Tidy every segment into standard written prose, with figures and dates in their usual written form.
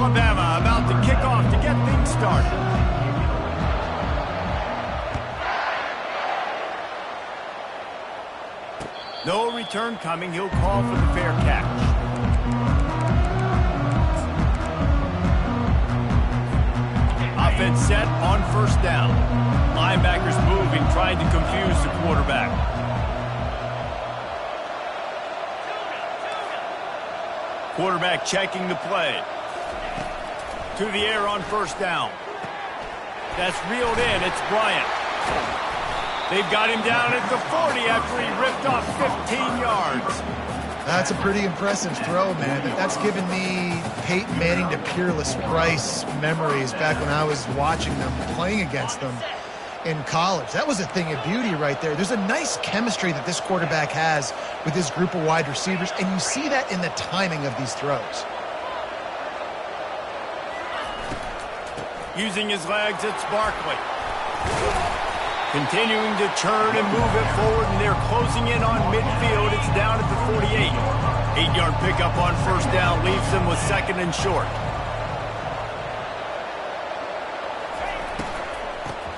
Alabama about to kick off to get things started. No return coming. He'll call for the fair catch. Offense set on first down. Linebackers moving, trying to confuse the quarterback. Quarterback checking the play. To the air on first down. That's reeled in. It's Bryant. They've got him down at the 40 after he ripped off 15 yards. That's a pretty impressive throw, man. That's given me Peyton Manning to Peerless Price memories back when I was watching them, playing against them in college. That was a thing of beauty right there. There's a nice chemistry that this quarterback has with his group of wide receivers, and you see that in the timing of these throws. Using his legs, it's Barkley. Continuing to churn and move it forward, and they're closing in on midfield. It's down at the 48. 8-yard pickup on first down leaves them with second and short.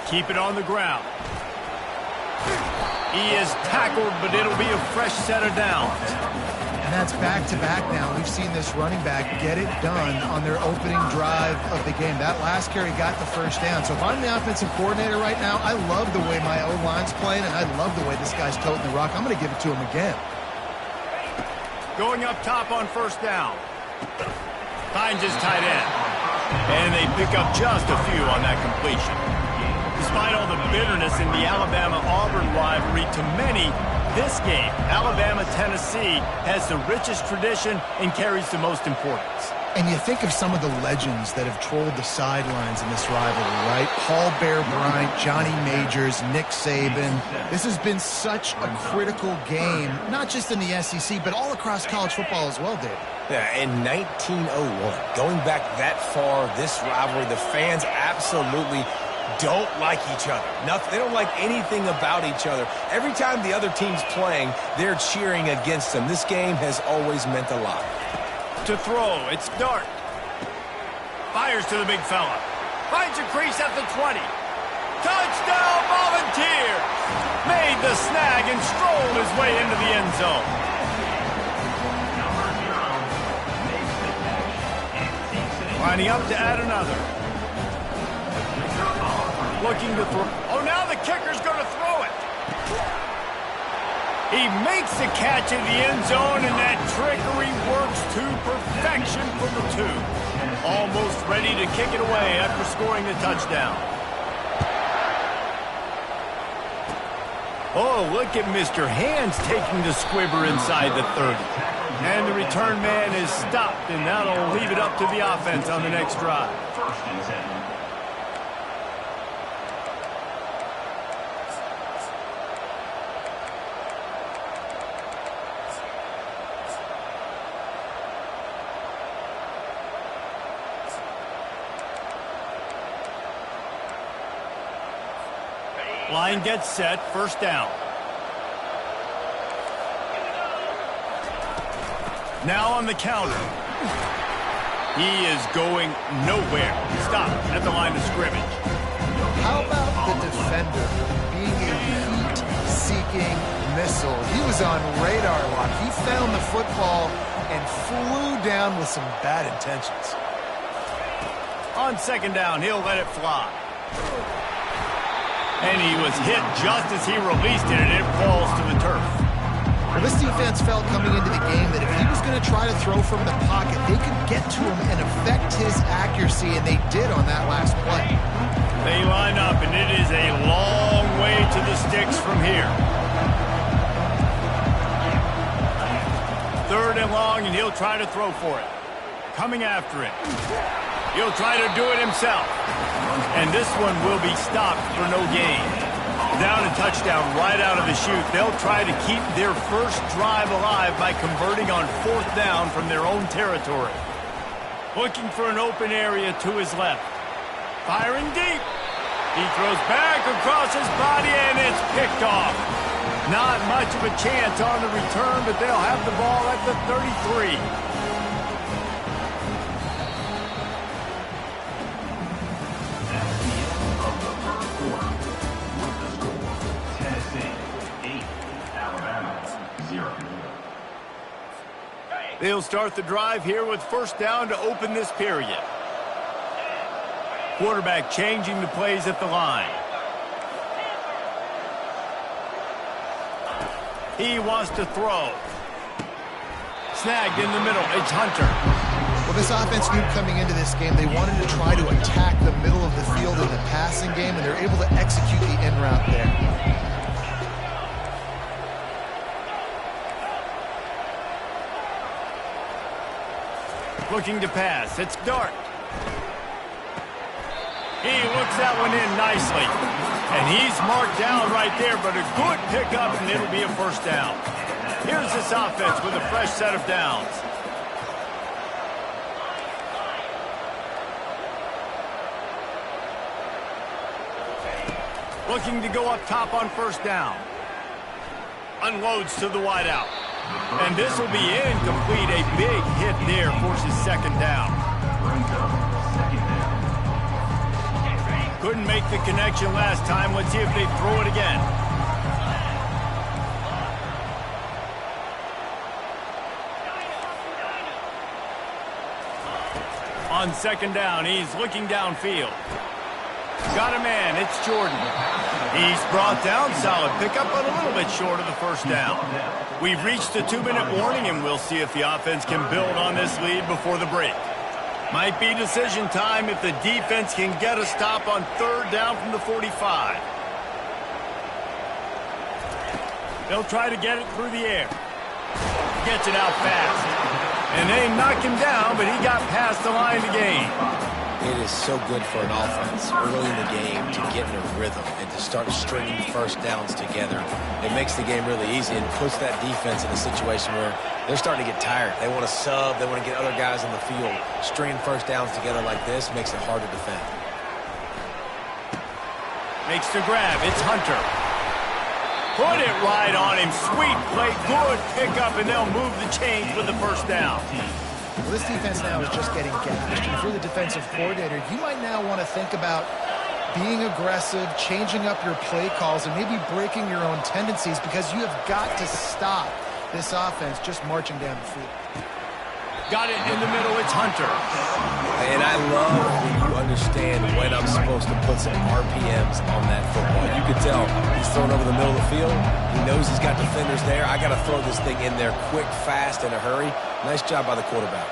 Keep it on the ground. He is tackled, but it'll be a fresh set of downs. And that's back-to-back now. We've seen this running back get it done on their opening drive of the game. That last carry got the first down. So if I'm the offensive coordinator right now, I love the way my O-line's playing, and I love the way this guy's toting the rock. I'm going to give it to him again. Going up top on first down. Finds his tight end. And they pick up just a few on that completion. Despite all the bitterness in the Alabama-Auburn rivalry, to many, this game, Alabama-Tennessee, has the richest tradition and carries the most importance. And you think of some of the legends that have trolled the sidelines in this rivalry, right? Paul Bear Bryant, Johnny Majors, Nick Saban. This has been such a critical game, not just in the SEC, but all across college football as well, Dave. Yeah, in 1901, going back that far, this rivalry, the fans absolutely don't like each other. They don't like anything about each other. Every time the other team's playing, they're cheering against them. This game has always meant a lot. To throw, it's Dart. Fires to the big fella. Finds a crease at the 20. Touchdown, Volunteers! Made the snag and strolled his way into the end zone. Lining up to add another. Looking to throw. Oh, now the kicker's going to throw it. He makes the catch in the end zone, and that trickery works to perfection for the two. Almost ready to kick it away after scoring the touchdown. Oh, look at Mr. Hands taking the squibber inside the 30. And the return man is stopped, and that'll leave it up to the offense on the next drive. Line gets set, first down. Now on the counter. He is going nowhere. Stop at the line of scrimmage. How about the defender being a heat-seeking missile? He was on radar lock. He found the football and flew down with some bad intentions. On second down, he'll let it fly. And he was hit just as he released it, and it falls to the turf. Well, this defense felt coming into the game that if he was going to try to throw from the pocket, they could get to him and affect his accuracy, and they did on that last play. They line up, and it is a long way to the sticks from here. Third and long, and he'll try to throw for it. Coming after it. He'll try to do it himself. And this one will be stopped for no gain. Down a touchdown right out of the chute. They'll try to keep their first drive alive by converting on fourth down from their own territory. Looking for an open area to his left. Firing deep. He throws back across his body, and it's picked off. Not much of a chance on the return, but they'll have the ball at the 33. They'll start the drive here with first down to open this period. Quarterback changing the plays at the line. He wants to throw. Snagged in the middle. It's Hunter. Well, this offense knew coming into this game they wanted to try to attack the middle of the field in the passing game, and they're able to execute the in route there. Looking to pass. It's Dart. He looks that one in nicely. And he's marked down right there, but a good pickup, and it'll be a first down. Here's this offense with a fresh set of downs. Looking to go up top on first down. Unloads to the wideout. And this will be incomplete. A big hit there forces second down. Couldn't make the connection last time. Let's see if they throw it again. On second down, he's looking downfield. Got a man. It's Jordan. He's brought down. Solid pickup, but a little bit short of the first down. We've reached the 2-minute warning, and we'll see if the offense can build on this lead before the break. Might be decision time if the defense can get a stop on third down from the 45. They'll try to get it through the air. Gets it out fast. And they knock him down, but he got past the line to gain. It is so good for an offense early in the game to get in a rhythm and to start stringing first downs together. It makes the game really easy and puts that defense in a situation where they're starting to get tired. They want to sub. They want to get other guys on the field. Stringing first downs together like this makes it hard to defend. Makes the grab. It's Hunter. Put it right on him. Sweet play. Good pickup, and they'll move the chains with the first down. Well, this defense now is just getting gashed. And if you're the defensive coordinator, you might now want to think about being aggressive, changing up your play calls, and maybe breaking your own tendencies, because you have got to stop this offense just marching down the field. Got it in the middle. It's Hunter. And I love when you understand when I'm supposed to put some RPMs on that football. You can tell he's thrown over the middle of the field. He knows he's got defenders there. I got to throw this thing in there quick, fast, in a hurry. Nice job by the quarterback.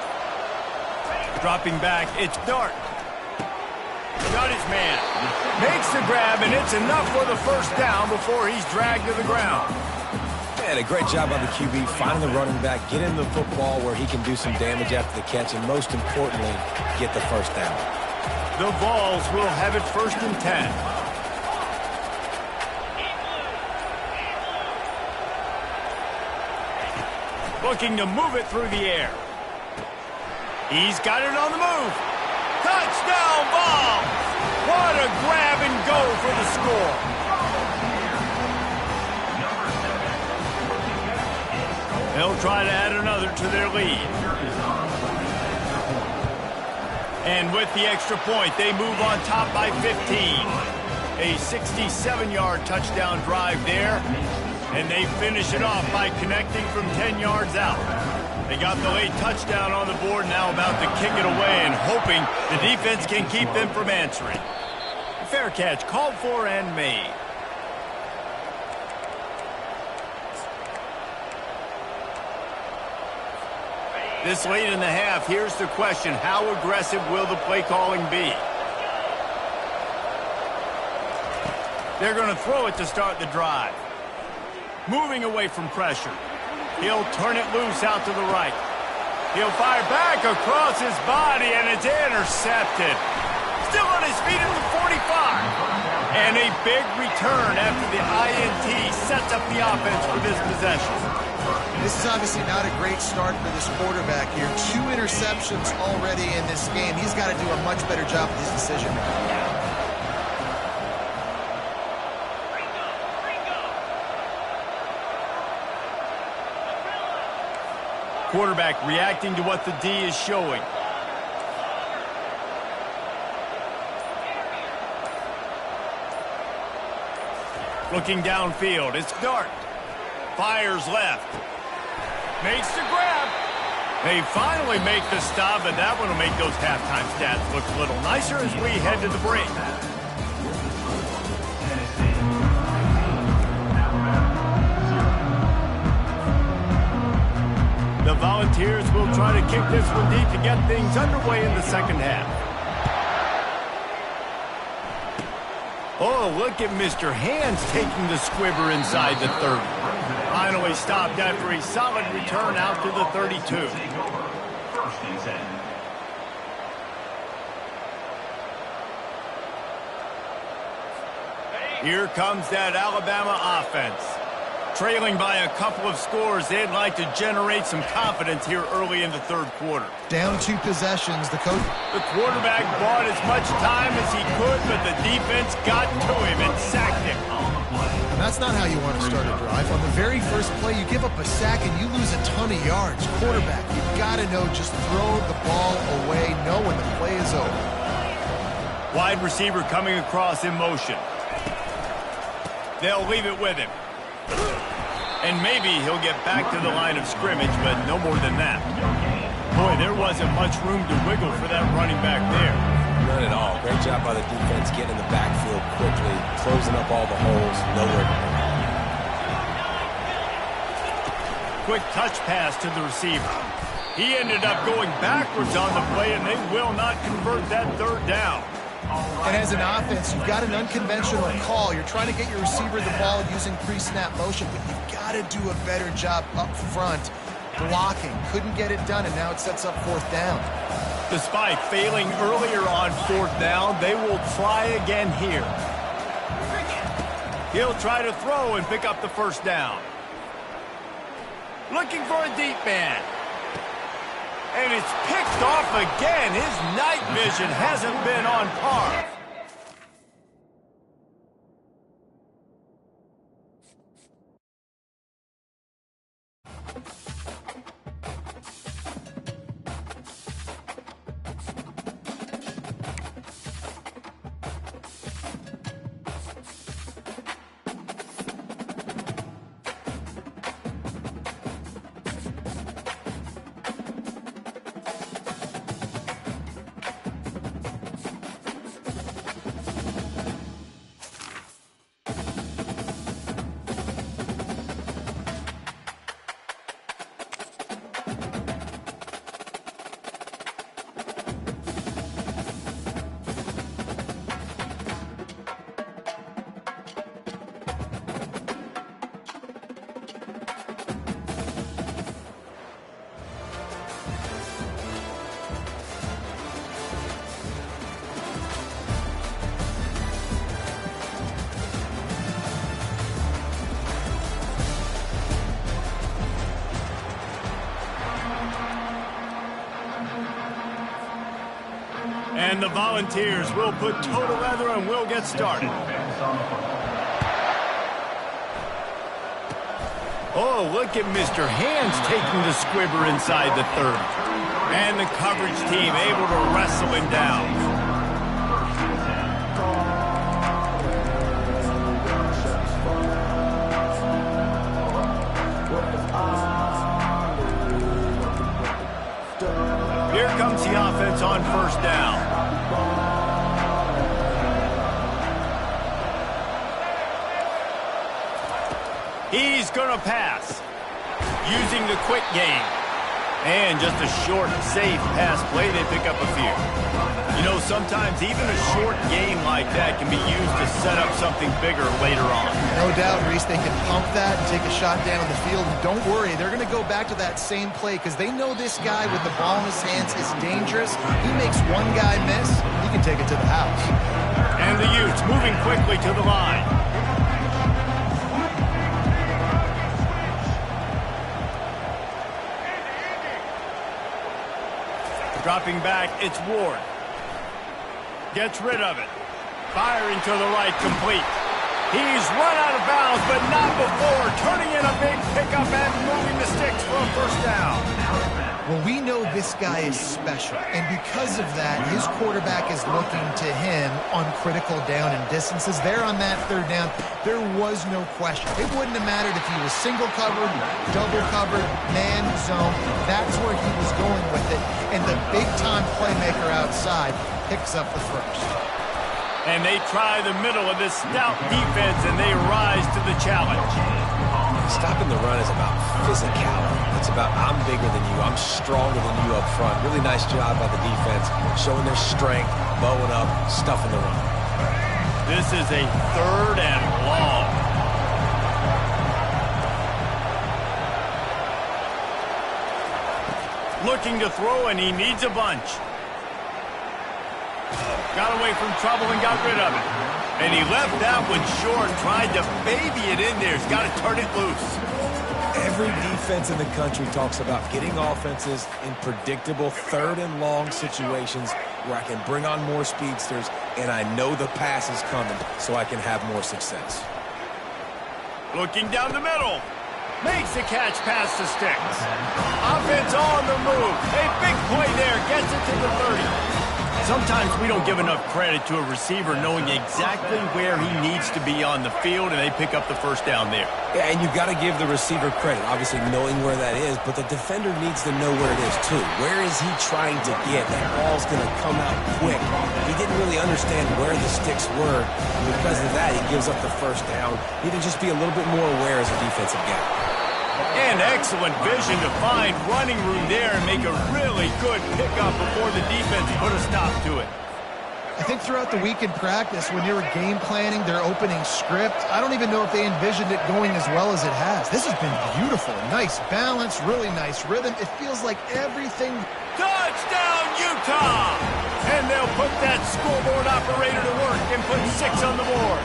Dropping back, it's Dart. Got his man. Makes the grab, and it's enough for the first down before he's dragged to the ground. And a great job by the QB, finding the running back, getting the football where he can do some damage after the catch, and most importantly, get the first down. The Vols will have it first and 10. Looking to move it through the air. He's got it on the move. Touchdown Vols! What a grab and go for the score. They'll try to add another to their lead. And with the extra point, they move on top by 15. A 67-yard touchdown drive there. And they finish it off by connecting from 10 yards out. They got the late touchdown on the board, now about to kick it away and hoping the defense can keep them from answering. Fair catch, called for and made. This late in the half, here's the question. How aggressive will the play calling be? They're going to throw it to start the drive. Moving away from pressure. He'll turn it loose out to the right. He'll fire back across his body, and it's intercepted. Still on his feet at the 45. And a big return after the INT sets up the offense for this possession. This is obviously not a great start for this quarterback here. 2 interceptions already in this game. He's got to do a much better job with his decision making. Quarterback reacting to what the D is showing. Looking downfield, it's Dart. Fires left. Makes the grab. They finally make the stop, but that one will make those halftime stats look a little nicer as we head to the break. The Volunteers will try to kick this one deep to get things underway in the second half. Oh, look at Mr. Hands taking the squibber inside the 30. Finally stopped after a solid return out to the 32. Here comes that Alabama offense. Trailing by a couple of scores, they'd like to generate some confidence here early in the third quarter. Down 2 possessions, the quarterback bought as much time as he could, but the defense got to him and sacked him. And that's not how you want to start a drive. On the very first play, you give up a sack and you lose a ton of yards. Quarterback, you've got to know, just throw the ball away, know when the play is over. Wide receiver coming across in motion. They'll leave it with him. And maybe he'll get back to the line of scrimmage, but no more than that. Boy, there wasn't much room to wiggle for that running back there. None at all. Great job by the defense getting in the backfield quickly, closing up all the holes. Nowhere to go. Quick touch pass to the receiver. He ended up going backwards on the play, and they will not convert that third down. And as an offense, you've got an unconventional call. You're trying to get your receiver the ball using pre-snap motion, but you've got to do a better job up front blocking. Couldn't get it done, and now it sets up 4th down. Despite failing earlier on 4th down, they will try again here. He'll try to throw and pick up the first down. Looking for a deep man. And it's picked off again. His night vision hasn't been on par. And the Volunteers will put toe together and will get started. Oh, look at Mr. Hands taking the squibber inside the 30. And the coverage team able to wrestle him down. Here comes the offense on first down. He's going to pass. Using the quick game. And just a short, safe pass play. They pick up a few. You know, sometimes even a short game like that can be used to set up something bigger later on. No doubt, Reese, they can pump that and take a shot down the field. And don't worry, they're going to go back to that same play because they know this guy with the ball in his hands is dangerous. He makes one guy miss, he can take it to the house. And the Utes moving quickly to the line. Dropping back, it's Ward. Gets rid of it. Firing to the right, complete. He's run out of bounds, but not before. Turning in a big pickup and moving the sticks for a first down. Well, we know this guy is special, and because of that, his quarterback is looking to him on critical down and distances. There on that third down, there was no question. It wouldn't have mattered if he was single covered, double covered, man zone. That's where he was going with it, and the big-time playmaker outside picks up the first. And they try the middle of this stout defense, and they rise to the challenge. Stopping the run is about physicality. It's about I'm bigger than you, I'm stronger than you up front. Really nice job by the defense, showing their strength, bowing up, stuffing the run. This is a 3rd and long. Looking to throw, and he needs a bunch. Got away from trouble and got rid of it. And he left that one short, tried to baby it in there. He's got to turn it loose. Every defense in the country talks about getting offenses in predictable 3rd and long situations where I can bring on more speedsters and I know the pass is coming so I can have more success. Looking down the middle. Makes the catch past the sticks. Offense on the move. A big play there. Gets it to the 30. Sometimes we don't give enough credit to a receiver knowing exactly where he needs to be on the field, and they pick up the first down there. Yeah, and you've got to give the receiver credit, obviously knowing where that is, but the defender needs to know where it is too. Where is he trying to get? That ball's going to come out quick. He didn't really understand where the sticks were, and because of that, he gives up the first down. He needed to just be a little bit more aware as a defensive guy. And excellent vision to find running room there and make a really good pickup before the defense put a stop to it. I think throughout the week in practice, when they were game planning their opening script, I don't even know if they envisioned it going as well as it has. This has been beautiful. Nice balance, really nice rhythm. It feels like everything... Touchdown, Utah! And they'll put that scoreboard operator to work and put 6 on the board.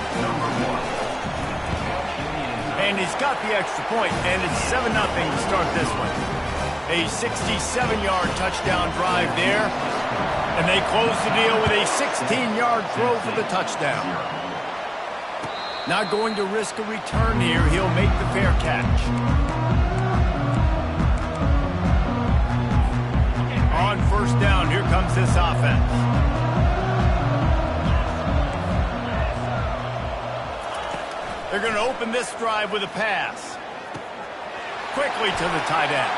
And he's got the extra point, and it's 7-0 to start this one. A 67-yard touchdown drive there, and they close the deal with a 16-yard throw for the touchdown. Not going to risk a return here. He'll make the fair catch. On first down, here comes this offense. They're going to open this drive with a pass. Quickly to the tight end.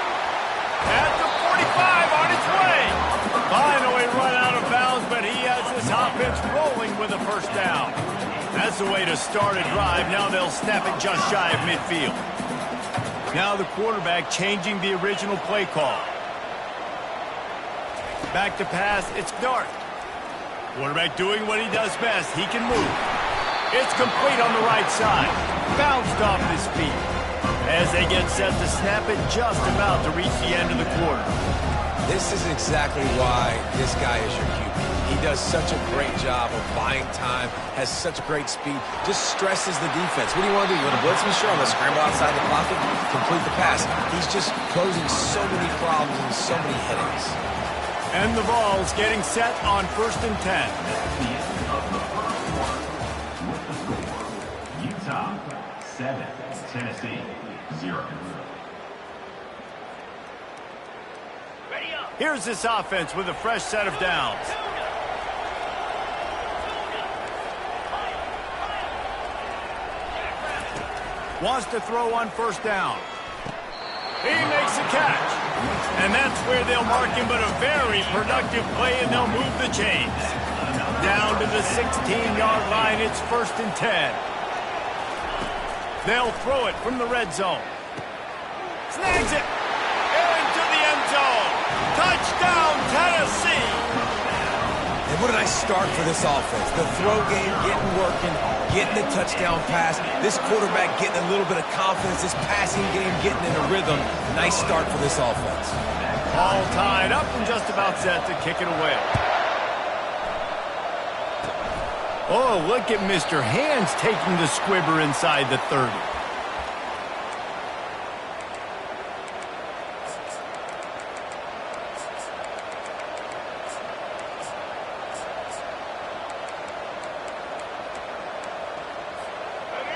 At the 45 on its way. Finally run out of bounds, but he has this offense rolling with a first down. That's the way to start a drive. Now they'll snap it just shy of midfield. Now the quarterback changing the original play call. Back to pass. It's Dart. Quarterback doing what he does best. He can move. It's complete on the right side. Bounced off his feet. As they get set to snap it, just about to reach the end of the quarter. This is exactly why this guy is your QB. He does such a great job of buying time, has such great speed, just stresses the defense. What do you want to do? You want to blitz me? Sure, I'm going to scramble outside the pocket, complete the pass. He's just closing so many problems and so many headaches. And the ball's getting set on 1st and 10. 7, Tennessee 0. Here's this offense with a fresh set of downs. Wants to throw on first down. He makes a catch. And that's where they'll mark him, but a very productive play, and they'll move the chains. Down to the 16-yard line, it's 1st and 10. They'll throw it from the red zone. Snags it. Into the end zone. Touchdown, Tennessee. And what a nice start for this offense. The throw game getting working, getting the touchdown pass. This quarterback getting a little bit of confidence. This passing game getting in a rhythm. Nice start for this offense. All tied up and just about set to kick it away. Oh, look at Mr. Hands taking the squibber inside the 30.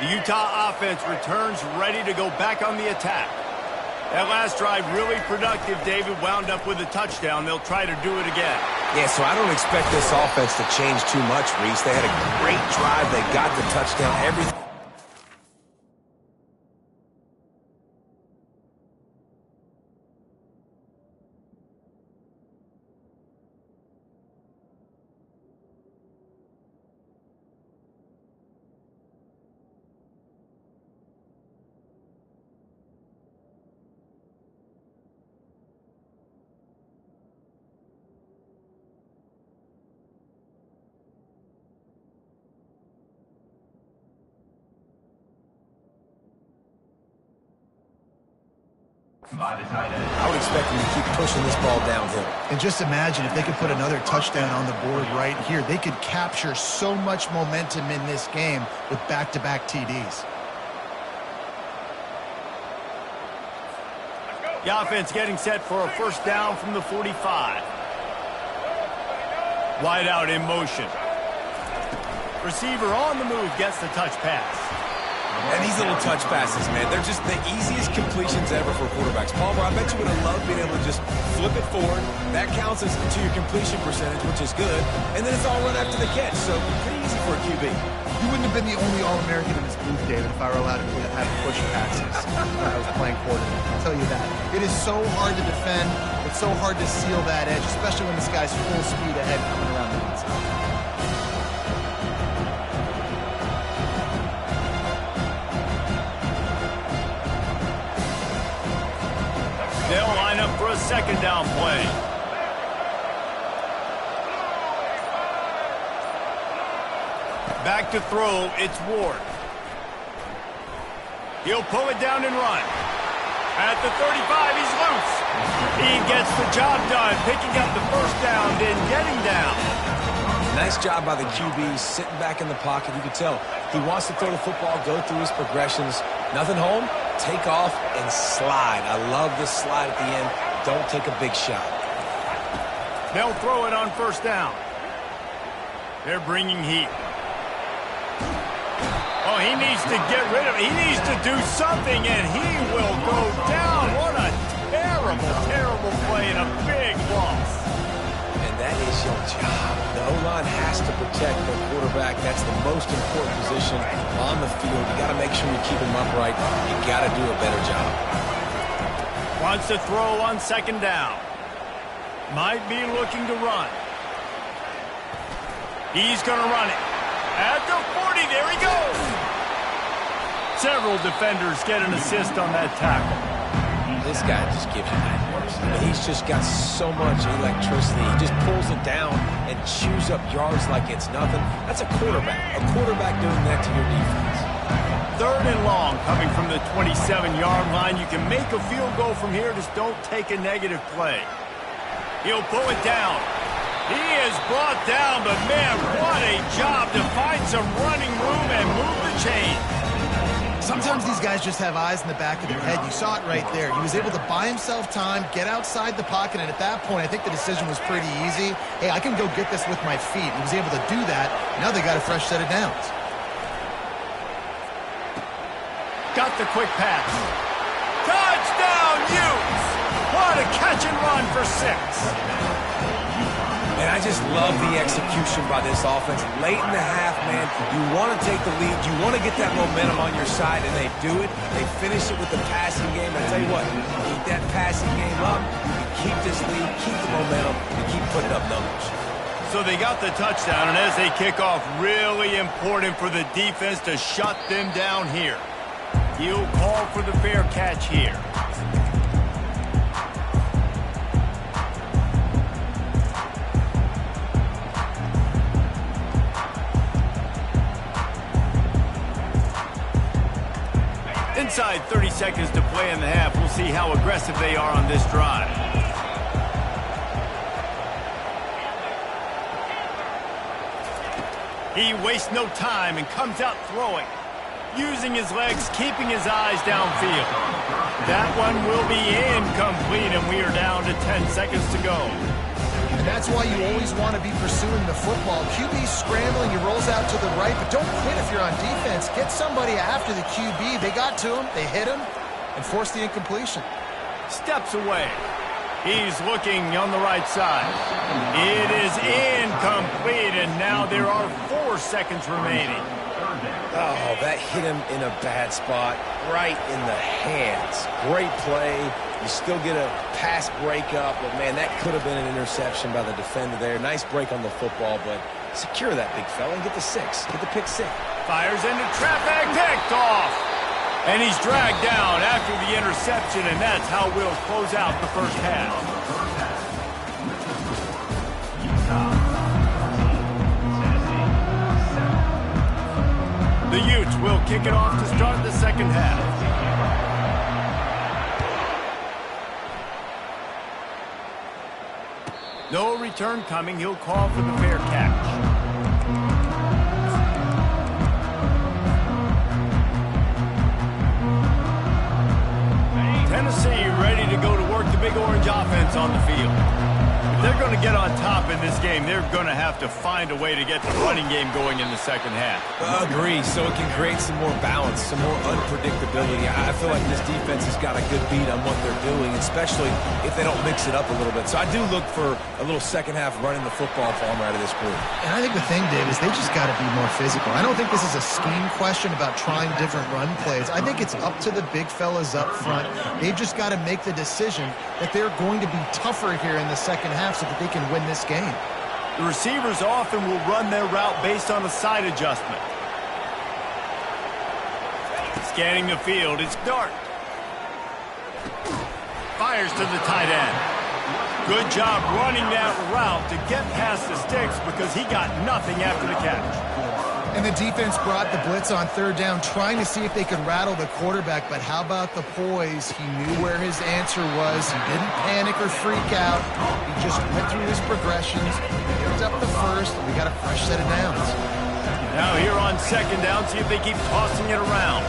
The Utah offense returns ready to go back on the attack. That last drive really productive. David wound up with a touchdown. They'll try to do it again. Yeah, so I don't expect this offense to change too much, Reese. They had a great drive. They got the touchdown. Everything. By the tight end. I would expect them to keep pushing this ball downhill. And just imagine if they could put another touchdown on the board right here. They could capture so much momentum in this game with back-to-back TDs. The offense getting set for a first down from the 45. Wide out in motion. Receiver on the move gets the touch pass. And these little touch passes, man, they're just the easiest completions ever for quarterbacks. Palmer, I bet you would have loved being able to just flip it forward. That counts as to your completion percentage, which is good. And then it's all run after the catch, so pretty easy for a QB. You wouldn't have been the only All-American in this booth, David, if I were allowed to have push passes when I was playing quarterback. I'll tell you that. It is so hard to defend. It's so hard to seal that edge, especially when this guy's full speed ahead coming around the inside. They'll line up for a second down play. Back to throw, it's Ward. He'll pull it down and run. At the 35, he's loose. He gets the job done, picking up the first down, then getting down. Nice job by the QB, sitting back in the pocket. You can tell he wants to throw the football, go through his progressions. Nothing home, take off and slide. I love this slide at the end. Don't take a big shot. They'll throw it on first down. They're bringing heat. Oh, he needs to get rid of it. He needs to do something, and he will go down. What a terrible, terrible play and a big loss. And that is your job. The O-line has to protect the quarterback. That's the most important position on the field. You got to make sure you keep him upright. You got to do a better job. Wants to throw on second down. Might be looking to run. He's going to run it. At the 40, there he goes. Several defenders get an assist on that tackle. This guy just gives you nightmares. I mean, he's just got so much electricity. He just pulls it down and chews up yards like it's nothing. That's a quarterback. A quarterback doing that to your defense. Third and long coming from the 27-yard line. You can make a field goal from here. Just don't take a negative play. He'll pull it down. He is brought down, but man, what a job to find some running room and move the chain. Sometimes these guys just have eyes in the back of their head. You saw it right there. He was able to buy himself time, get outside the pocket, and at that point, I think the decision was pretty easy. Hey, I can go get this with my feet. He was able to do that. Now they got a fresh set of downs. Got the quick pass. Touchdown, Utes! What a catch and run for 6. And I just love the execution by this offense. Late in the half, man, you want to take the lead. You want to get that momentum on your side, and they do it. They finish it with the passing game. I tell you what, keep that passing game up. You keep this lead, keep the momentum, and keep putting up numbers. So they got the touchdown, and as they kick off, really important for the defense to shut them down here. He'll call for the fair catch here. Inside 30 seconds to play in the half. We'll see how aggressive they are on this drive. He wastes no time and comes out throwing. Using his legs, keeping his eyes downfield. That one will be incomplete, and we are down to 10 seconds to go. And that's why you always want to be pursuing the football. QB's scrambling, he rolls out to the right, but don't quit if you're on defense. Get somebody after the QB. They got to him, they hit him, and forced the incompletion. steps away. He's looking on the right side. It is incomplete, and now there are 4 seconds remaining. Oh, that hit him in a bad spot, right in the hands. Great play. You still get a pass breakup, but, man, that could have been an interception by the defender there. Nice break on the football, but secure that big fella and get the 6. Get the pick 6. Fires into traffic, picked off. And he's dragged down after the interception, and that's how we'll close out the first half. The Utes will kick it off to start the second half. No return coming. He'll call for the fair catch. Tennessee ready to go to work the Big Orange offense on the field. If they're going to get on top in this game, they're going to have to find a way to get the running game going in the second half. Agree, so it can create some more balance, some more unpredictability. I feel like this defense has got a good beat on what they're doing, especially if they don't mix it up a little bit. So I do look for a little second half running the football farm out of this group. And I think the thing, Dave, is they just got to be more physical. I don't think this is a scheme question about trying different run plays. I think it's up to the big fellas up front. They've just got to make the decision that they're going to be tougher here in the second half so that they can win this game. The receivers often will run their route based on a side adjustment. Scanning the field, it's Dart. Fires to the tight end. Good job running that route to get past the sticks because he got nothing after the catch. And the defense brought the blitz on third down, trying to see if they could rattle the quarterback. But how about the poise? He knew where his answer was. He didn't panic or freak out. He just went through his progressions, picked up the first, and we got a fresh set of downs. Now here on second down, see if they keep tossing it around.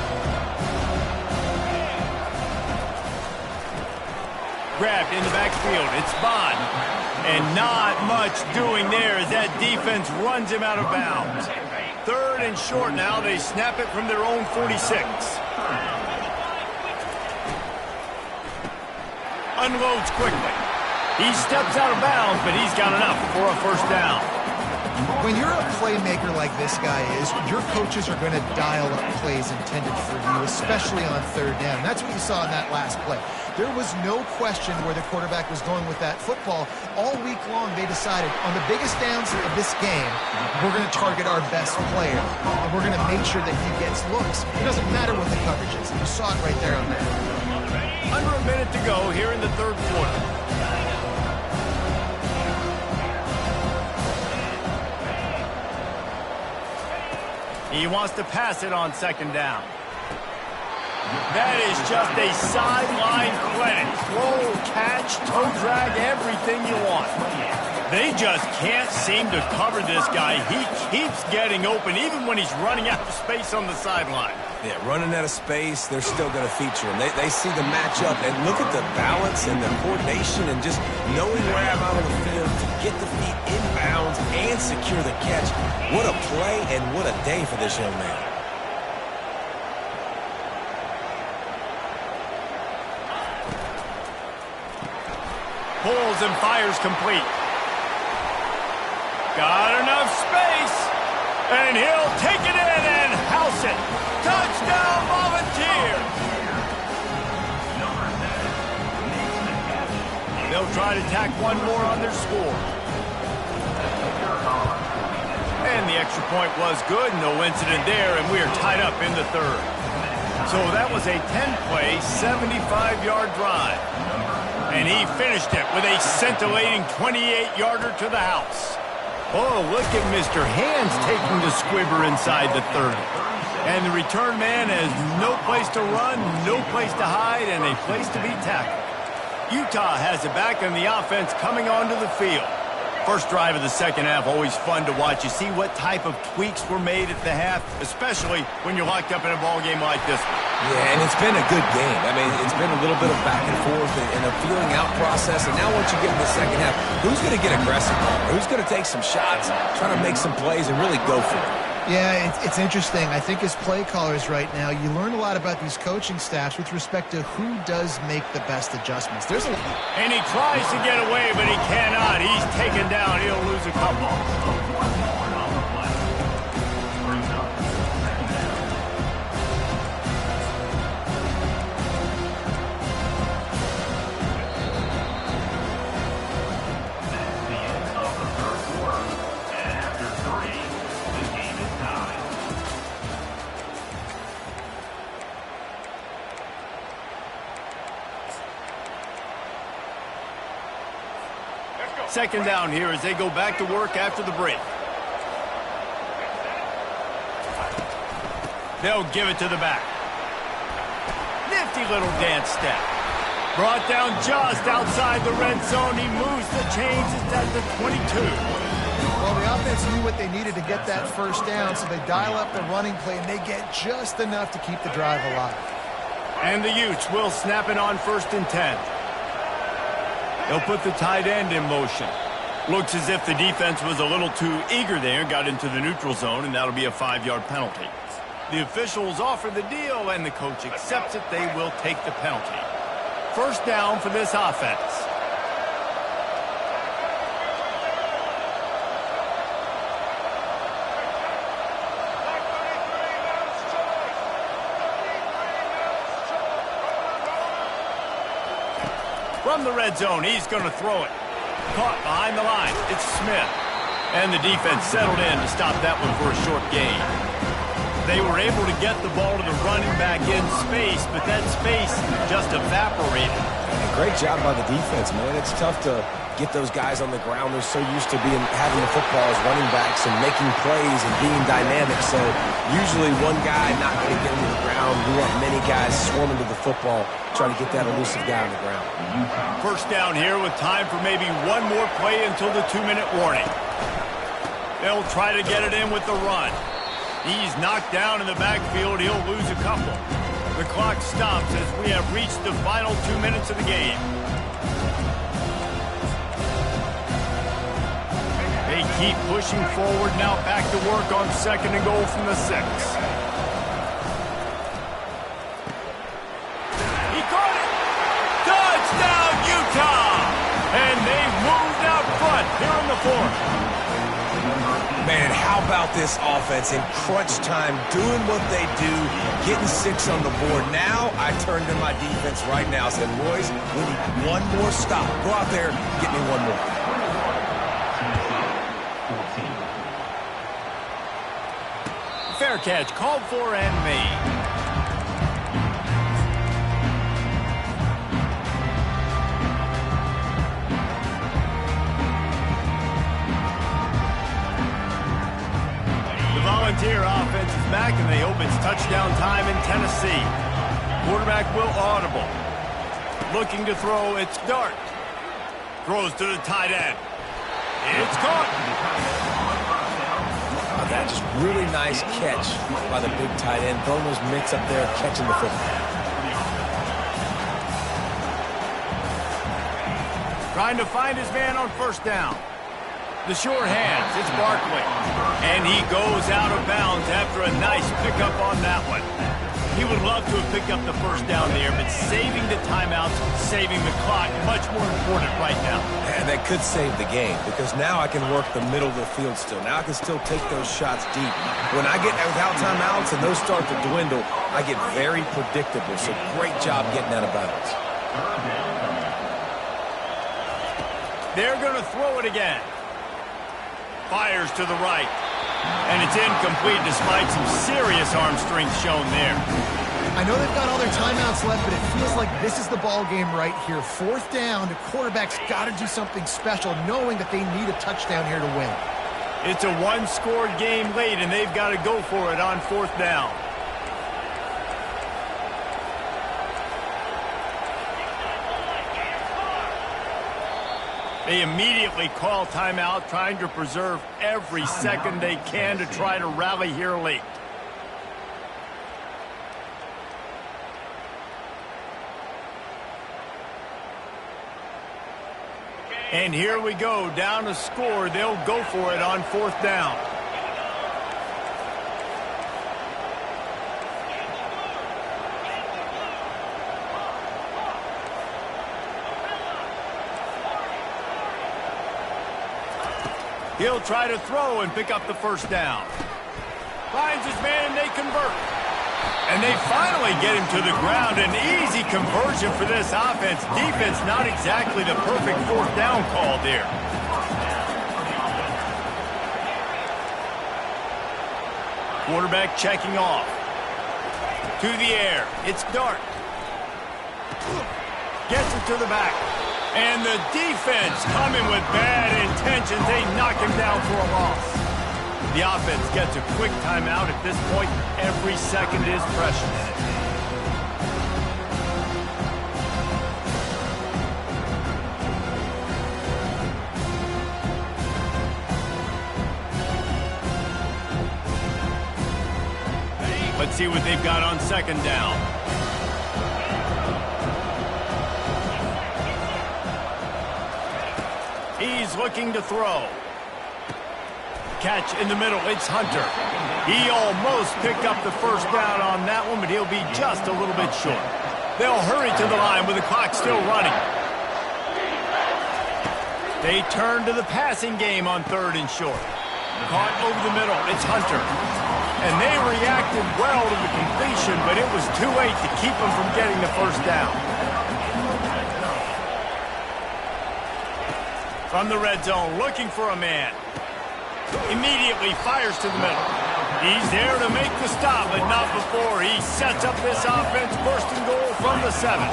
Grabbed in the backfield. It's Bond. And not much doing there as that defense runs him out of bounds. Third and short now. They snap it from their own 46. Unloads quickly. He steps out of bounds, but he's got enough for a first down. When you're a playmaker like this guy is, your coaches are going to dial up plays intended for you, especially on third down. That's what you saw in that last play. There was no question where the quarterback was going with that football. All week long, they decided on the biggest downs of this game, we're going to target our best player, and we're going to make sure that he gets looks. It doesn't matter what the coverage is. You saw it right there on that. Under a minute to go here in the third quarter. He wants to pass it on second down. That is just a sideline clinic. Throw, catch, toe drag, everything you want. They just can't seem to cover this guy. He keeps getting open even when he's running out of space on the sideline. Yeah, running out of space, they're still going to feature him. They see the matchup, and look at the balance and the coordination and just knowing where I'm out on the field to get the feet in bounds and secure the catch. What a play and what a day for this young man. Pulls and fires complete. Got enough space, and he'll take it in and house it. Touchdown, Volunteer! They'll try to tack one more on their score. And the extra point was good, no incident there, and we are tied up in the third. So that was a 10-play, 75-yard drive. And he finished it with a scintillating 28-yarder to the house. Oh, look at Mr. Hands taking the squibber inside the 30. And the return man has no place to run, no place to hide, and a place to be tackled. Utah has it back in the offense coming onto the field. First drive of the second half, always fun to watch. You see what type of tweaks were made at the half, especially when you're locked up in a ball game like this one. Yeah, and it's been a good game. I mean, it's been a little bit of back and forth and a feeling out process. And now once you get in the second half, who's going to get aggressive? Who's going to take some shots, try to make some plays, and really go for it? Yeah, it's interesting. I think as play callers right now, you learn a lot about these coaching staffs with respect to who does make the best adjustments. And he tries to get away, but he cannot. He's taken down. He'll lose a couple. Second down here as they go back to work after the break. They'll give it to the back. Nifty little dance step. Brought down just outside the red zone. He moves the chains. It's at the 22. Well, the offense knew what they needed to get that first down, so they dial up the running play, and they get just enough to keep the drive alive. And the Utes will snap it on 1st and 10. They'll put the tight end in motion. Looks as if the defense was a little too eager there, got into the neutral zone, and that'll be a 5-yard penalty. The officials offer the deal, and the coach accepts it. They will take the penalty. First down for this offense. From the red zone, he's going to throw it. Caught behind the line. It's Smith. And the defense settled in to stop that one for a short gain. They were able to get the ball to the running back in space, but that space just evaporated. Great job by the defense, man. It's tough to get those guys on the ground. They're so used to having the football as running backs and making plays and being dynamic. So usually one guy not going to get him to the ground. We want many guys swarming to the football, trying to get that elusive guy on the ground. First down here with time for maybe one more play until the 2-minute warning. They'll try to get it in with the run. He's knocked down in the backfield. He'll lose a couple. The clock stops as we have reached the final 2 minutes of the game. They keep pushing forward, now back to work on 2nd and goal from the 6. He caught it! Touchdown, Utah! And they've moved out front here in the 4th. Man, how about this offense in crunch time, doing what they do, getting 6 on the board. Now I turn to my defense right now and said, boys, we need one more stop. Go out there and get me one more. Fair catch, called for and made. Volunteer offense is back, and they hope it's touchdown time in Tennessee. Quarterback will audible. Looking to throw, it's Dart. Throws to the tight end. It's caught. That just really nice catch by the big tight end. Throwing those mitts up there, catching the football. Trying to find his man on 1st down. The sure hands, it's Barkley. And he goes out of bounds after a nice pickup on that one. He would love to have picked up the 1st down there, but saving the timeouts, saving the clock, much more important right now. And that could save the game, because now I can work the middle of the field still. Now I can still take those shots deep. When I get without timeouts and those start to dwindle, I get very predictable. So great job getting out of bounds. They're going to throw it again. Fires to the right. And it's incomplete despite some serious arm strength shown there. I know they've got all their timeouts left, but it feels like this is the ball game right here. 4th down, the quarterback's got to do something special, knowing that they need a touchdown here to win. It's a one-scored game late, and they've got to go for it on 4th down. They immediately call timeout, trying to preserve every second they can to try to rally here late. And here we go, down to score. They'll go for it on 4th down. He'll try to throw and pick up the first down. Finds his man and they convert. And they finally get him to the ground. An easy conversion for this offense. Defense not exactly the perfect fourth down call there. Quarterback checking off. To the air. It's Dart. Gets it to the back. And the defense coming with bad intentions. They knock him down for a loss. The offense gets a quick timeout at this point. Every second is precious. Let's see what they've got on second down. He's looking to throw. Catch in the middle. It's Hunter. He almost picked up the first down on that one, but he'll be just a little bit short. They'll hurry to the line with the clock still running. They turn to the passing game on third and short. Caught over the middle. It's Hunter. And they reacted well to the completion, but it was too late to keep them from getting the first down. From the red zone, looking for a man. Immediately fires to the middle. He's there to make the stop, but not before he sets up this offense. First and goal from the 7.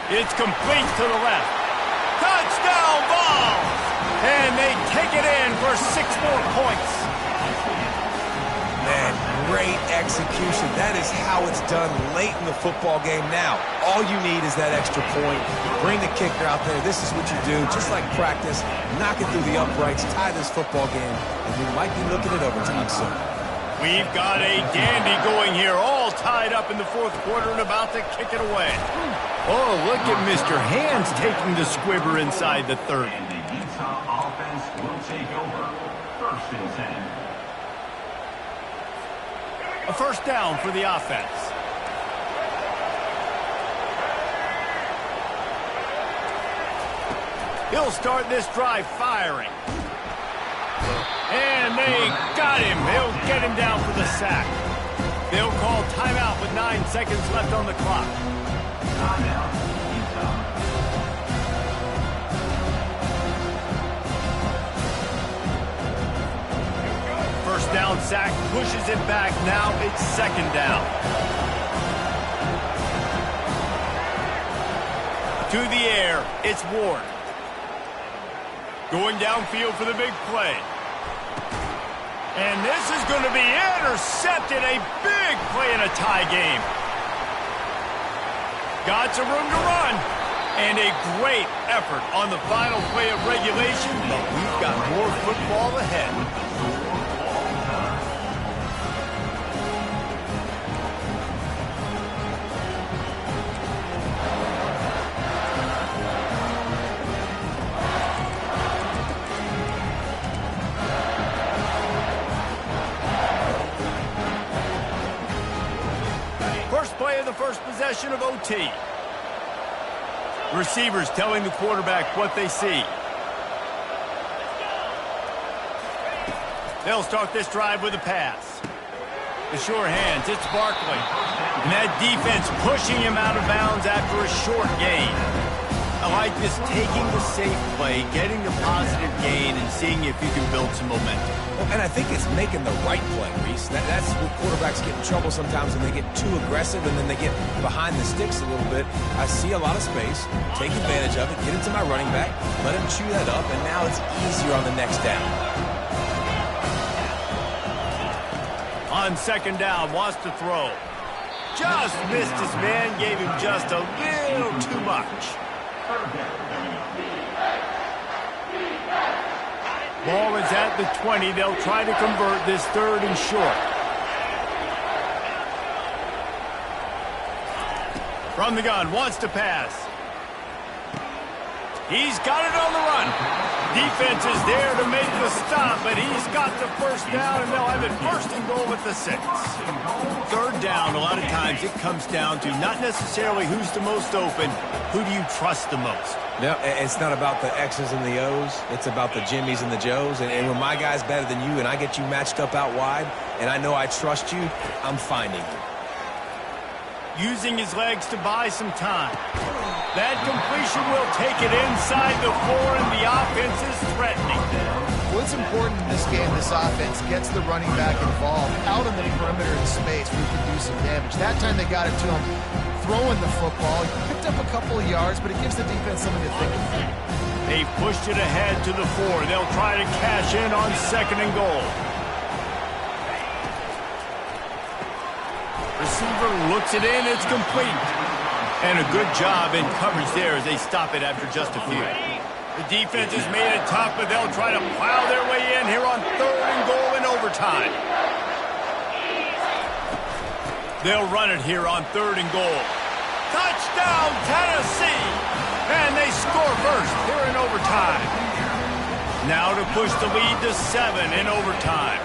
It's complete to the left. Touchdown ball! And they take it in for 6 more points. Man, great execution. That is how it's done late in the football game now. All you need is that extra point. Bring the kicker out there. This is what you do. Just like practice, knock it through the uprights, tie this football game, and we might be looking at overtime soon. We've got a dandy going here, all tied up in the fourth quarter and about to kick it away. Oh, look at Mr. Hands taking the squibber inside the 30. And the Utah offense will take over. First and 10. A first down for the offense. He'll start this drive firing. And they got him. They'll get him down for the sack. They'll call timeout with 9 seconds left on the clock. Timeout, Utah. First down sack pushes it back. Now it's second down. To the air, it's Ward. Going downfield for the big play. And this is going to be intercepted. A big play in a tie game. Got some room to run. And a great effort on the final play of regulation. But we've got more football ahead. Play of the first possession of OT. Receivers telling the quarterback what they see. They'll start this drive with a pass. The sure hands, it's Barkley. And that defense pushing him out of bounds after a short gain. I like this, taking the safe play, getting the positive gain, and seeing if you can build some momentum. Well, and I think it's making the right play, Reese. That's where quarterbacks get in trouble sometimes when they get too aggressive and then they get behind the sticks a little bit. I see a lot of space, take advantage of it, get it to my running back, let him chew that up, and now it's easier on the next down. On second down, wants to throw. Just missed his man, gave him just a little too much. Ball is at the 20. They'll try to convert this third and short. From the gun, wants to pass. He's got it on the run. defense is there to make the stop, but he's got the first down, and they'll have it first and goal at the 6. Third down, a lot of times it comes down to not necessarily who's the most open, who do you trust the most? No, it's not about the X's and the O's. It's about the Jimmys and the Joes. And when my guy's better than you and I get you matched up out wide and I know I trust you, I'm finding you. Using his legs to buy some time. That completion will take it inside the 4, and the offense is threatening. What's important in this game, this offense gets the running back involved out on the perimeter of the space where he can do some damage. That time they got it to him throwing the football. He picked up a couple of yards, but it gives the defense something to think about. They've pushed it ahead to the 4. They'll try to cash in on 2nd and goal. Receiver looks it in. It's complete. And a good job in coverage there as they stop it after just a few. The defense has made it tough, but they'll try to plow their way in here on 3rd and goal in overtime. They'll run it here on 3rd and goal. Touchdown, Tennessee! And they score first here in overtime. Now to push the lead to 7 in overtime.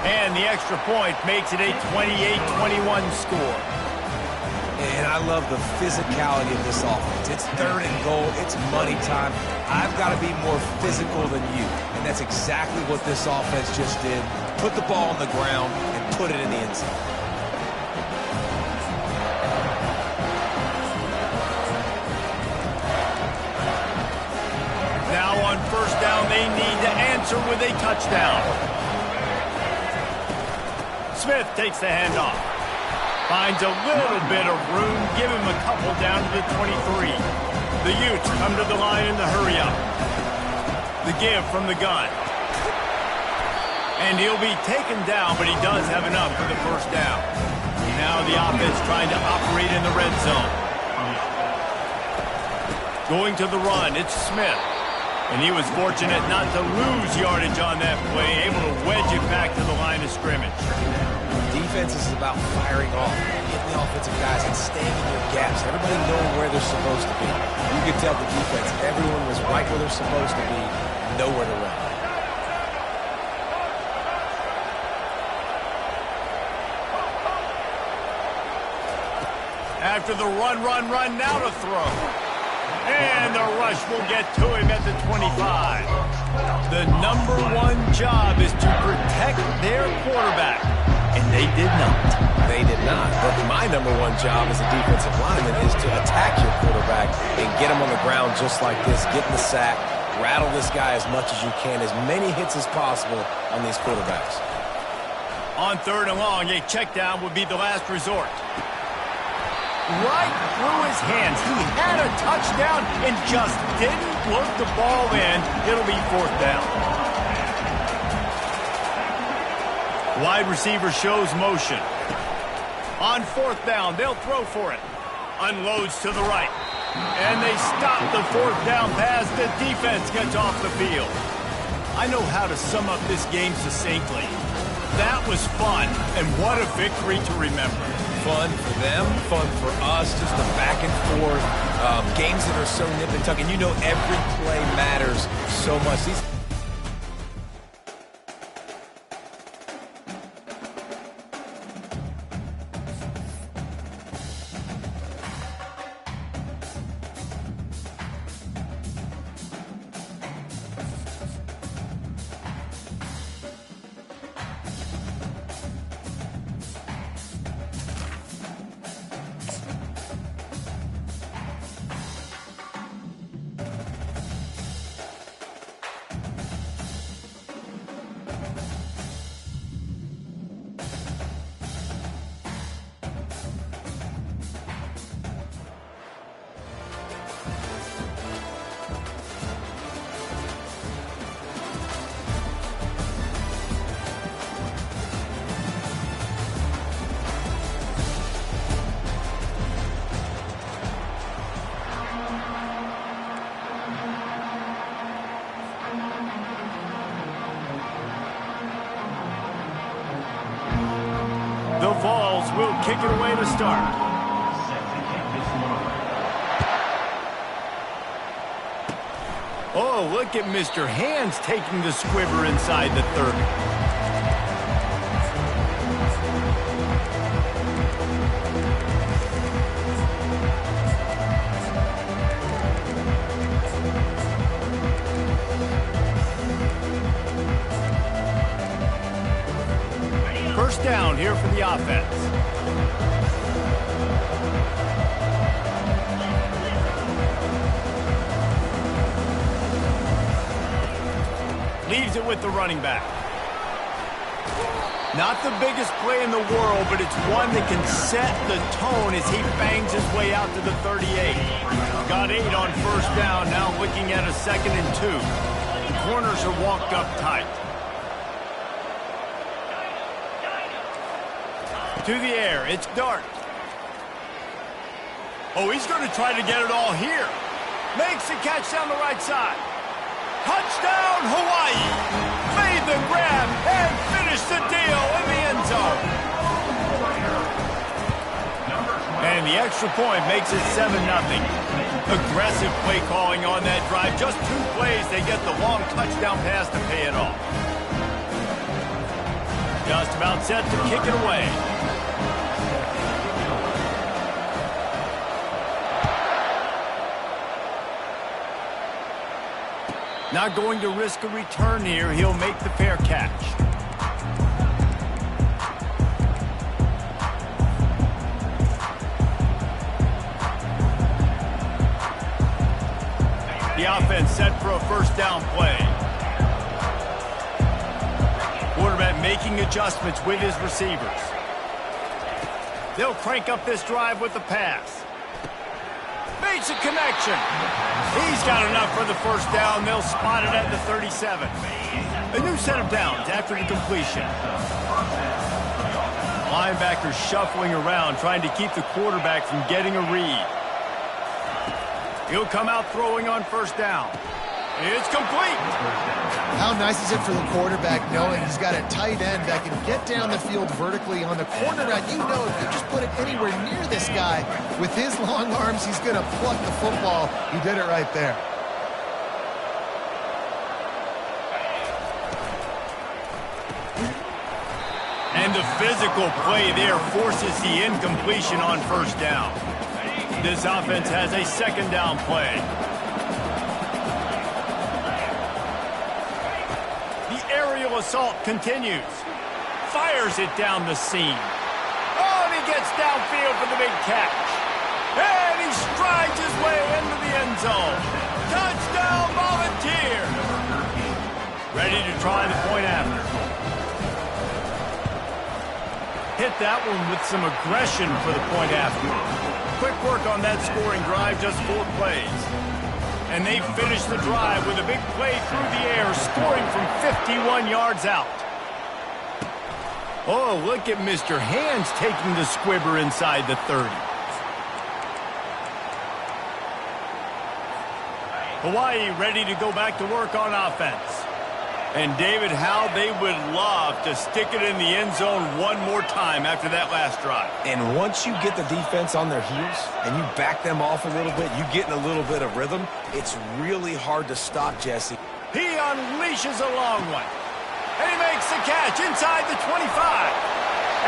And the extra point makes it a 28-21 score. And I love the physicality of this offense. It's 3rd and goal. It's money time. I've got to be more physical than you. And that's exactly what this offense just did. Put the ball on the ground and put it in the end zone. Now on 1st down, they need to answer with a touchdown. Smith takes the handoff. Finds a little bit of room. Give him a couple down to the 23. The Utes come to the line in the hurry-up. The give from the gun. And he'll be taken down, but he does have enough for the 1st down. Now the offense trying to operate in the red zone. Going to the run, it's Smith. And he was fortunate not to lose yardage on that play, able to wedge it back to the line of scrimmage. Defense is about firing off, getting the offensive guys and staying in their gaps. Everybody knowing where they're supposed to be. You could tell the defense, everyone was right where they're supposed to be, nowhere to run. After the run, now to throw. And the rush will get to him at the 25. The #1 job is to protect their quarterback. And they did not. They did not. But my #1 job as a defensive lineman is to attack your quarterback and get him on the ground just like this. Get in the sack, rattle this guy as much as you can, as many hits as possible on these quarterbacks. On 3rd and long, a check down would be the last resort. Right through his hands. He had a touchdown and just didn't look the ball in. It'll be 4th down. Wide receiver shows motion. On 4th down, they'll throw for it. Unloads to the right. And they stop the 4th down pass. The defense gets off the field. I know how to sum up this game succinctly. That was fun, and what a victory to remember. Fun for them, fun for us, just the back and forth, games that are so nip and tuck, and you know every play matters so much. The Vols will kick it away to start. Oh, look at Mr. Hands taking the squibber inside the 30. First down here for the offense. Leaves it with the running back. Not the biggest play in the world, but it's one that can set the tone as he bangs his way out to the 38. Got 8 on first down, now looking at a 2nd and 2. The corners are walked up tight. To the air, it's Dart. Oh, he's going to try to get it all here. Makes the catch down the right side. Touchdown, Hawaii! Made the grab and finished the deal in the end zone. And the extra point makes it 7-0. Aggressive play calling on that drive. Just 2 plays, they get the long touchdown pass to pay it off. Just about set to kick it away. Not going to risk a return here. He'll make the fair catch. The offense set for a first down play. Quarterback making adjustments with his receivers. They'll crank up this drive with the pass. Makes a connection. He's got enough for the first down. They'll spot it at the 37. A new set of downs after the completion. Linebackers shuffling around, trying to keep the quarterback from getting a read. He'll come out throwing on first down. It's complete. How nice is it for the quarterback knowing he's got a tight end that can get down the field vertically on the corner route? You know, if you just put it anywhere near this guy, with his long arms, he's going to pluck the football. He did it right there. And the physical play there forces the incompletion on first down. This offense has a second down play. Assault continues. Fires it down the seam. Oh, and he gets downfield for the big catch. And he strides his way into the end zone. Touchdown, Volunteer. Ready to try the point after. Hit that one with some aggression for the point after. Quick work on that scoring drive, just 4 plays. And they finish the drive with a big play through the air, scoring from 51 yards out. Oh, look at Mr. Hands taking the squibber inside the 30. Hawaii ready to go back to work on offense. And David, how they would love to stick it in the end zone one more time after that last drive. And once you get the defense on their heels and you back them off a little bit, you get in a little bit of rhythm, it's really hard to stop Jesse. He unleashes a long one. And he makes the catch inside the 25.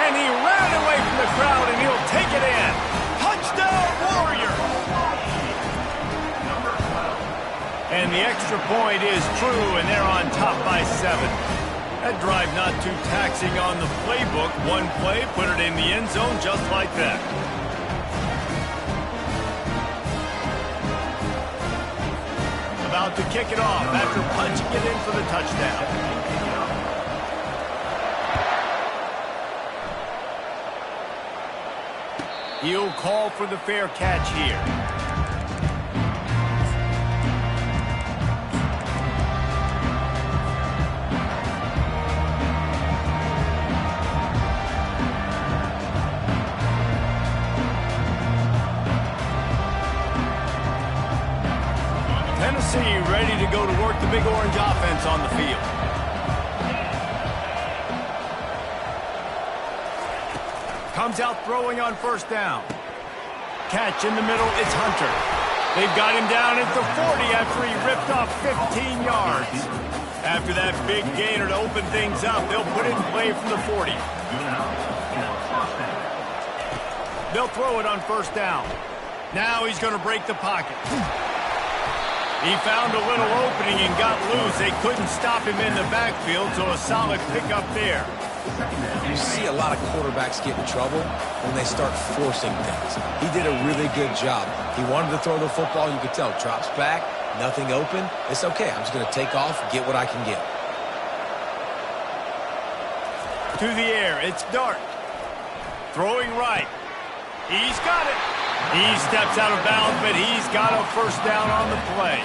And he ran away from the crowd, and he'll take it in. Touchdown, Warriors! And the extra point is true, and they're on top by 7. That drive not too taxing on the playbook. One play, put it in the end zone just like that. About to kick it off after punching it in for the touchdown. He'll call for the fair catch here. Tennessee ready to go to work the big orange offense on the field. Comes out throwing on first down. Catch in the middle, it's Hunter. They've got him down at the 40 after he ripped off 15 yards. After that big gainer to open things up, they'll put it in play from the 40. They'll throw it on first down. Now he's going to break the pocket. He found a little opening and got loose. They couldn't stop him in the backfield, so a solid pickup there. You see a lot of quarterbacks get in trouble when they start forcing things. He did a really good job. He wanted to throw the football. You could tell. Drops back, nothing open. It's okay. I'm just going to take off, get what I can get. To the air, it's Dart. Throwing right. He's got it. He steps out of bounds, but he's got a first down on the play.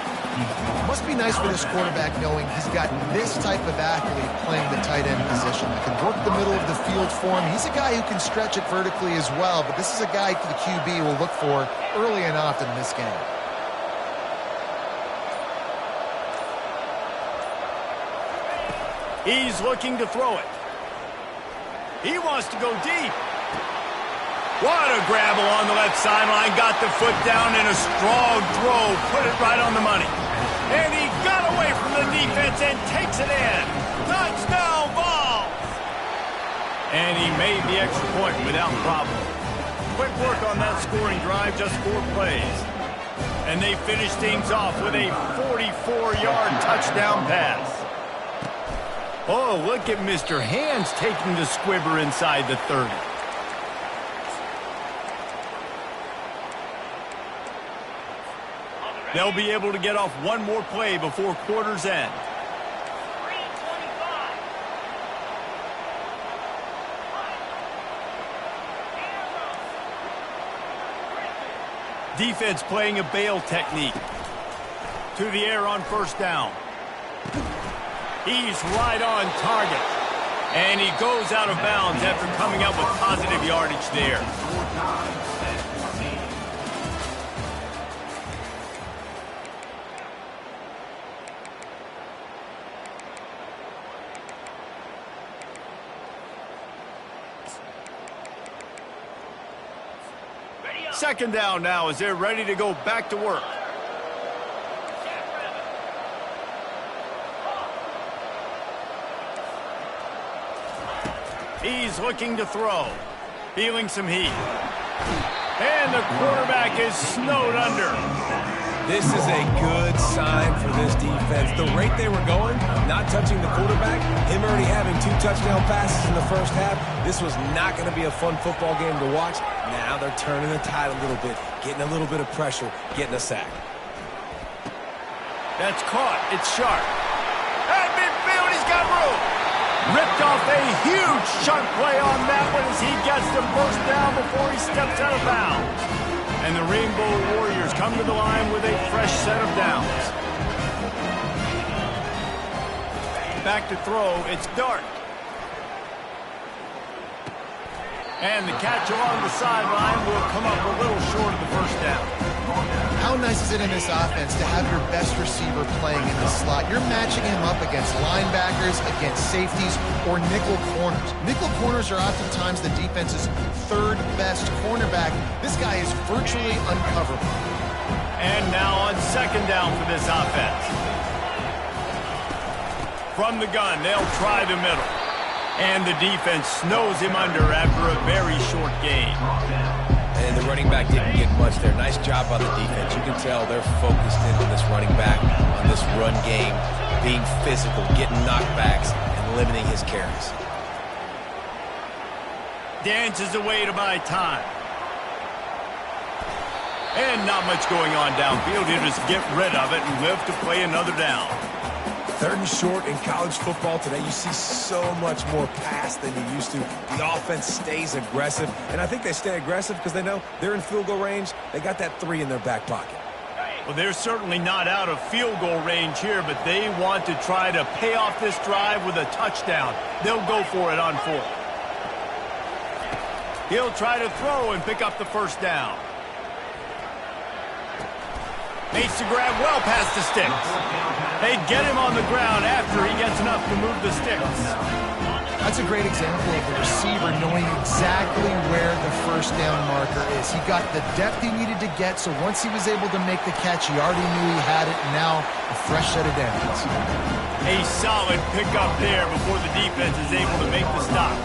Must be nice for this quarterback knowing he's got this type of athlete playing the tight end position that can work the middle of the field for him. He's a guy who can stretch it vertically as well, but this is a guy the QB will look for early and often in this game. He's looking to throw it. He wants to go deep. What a grab along the left sideline. Got the foot down in a strong throw. Put it right on the money. And he got away from the defense and takes it in. Touchdown ball. And he made the extra point without problem. Quick work on that scoring drive, just 4 plays. And they finish things off with a 44-yard touchdown pass. Oh, look at Mr. Hands taking the squibber inside the 30. They'll be able to get off one more play before quarter's end. Defense playing a bail technique. To the air on first down. He's right on target. And he goes out of bounds after coming up with positive yardage there. Second down now as they're ready to go back to work. He's looking to throw. Feeling some heat. And the quarterback is snowed under. This is a good sign for this defense. The rate they were going, not touching the quarterback, him already having 2 touchdown passes in the first half, this was not going to be a fun football game to watch. Now they're turning the tide a little bit, getting a little bit of pressure, getting a sack. That's caught. It's sharp. At midfield, he's got room. Ripped off a huge sharp play on that one as he gets the first down before he steps out of bounds. And the Rainbow Warriors come to the line with a fresh set of downs. Back to throw, it's Dart. And the catch along the sideline will come up a little short of the first down. How nice is it in this offense to have your best receiver playing in the slot? You're matching him up against linebackers, against safeties, or nickel corners. Nickel corners are oftentimes the defense's 3rd best cornerback. This guy is virtually uncoverable. And now on second down for this offense. From the gun, they'll try the middle. And the defense snows him under after a very short game. And the running back didn't get much there. Nice job by the defense. You can tell they're focused in on this running back, on this run game, being physical, getting knockbacks, and limiting his carries. Dances away to buy time. And not much going on downfield. He'll just get rid of it and live to play another down. 3rd and short in college football today. You see so much more pass than you used to. The offense stays aggressive, and I think they stay aggressive because they know they're in field goal range. They got that 3 in their back pocket. Well, they're certainly not out of field goal range here, but they want to try to pay off this drive with a touchdown. They'll go for it on 4th. He'll try to throw and pick up the first down. Makes the grab well past the sticks. They get him on the ground after he gets enough to move the sticks. That's a great example of the receiver knowing exactly where the first down marker is. He got the depth he needed to get, so once he was able to make the catch, he already knew he had it, and now a fresh set of downs. A solid pickup there before the defense is able to make the stop.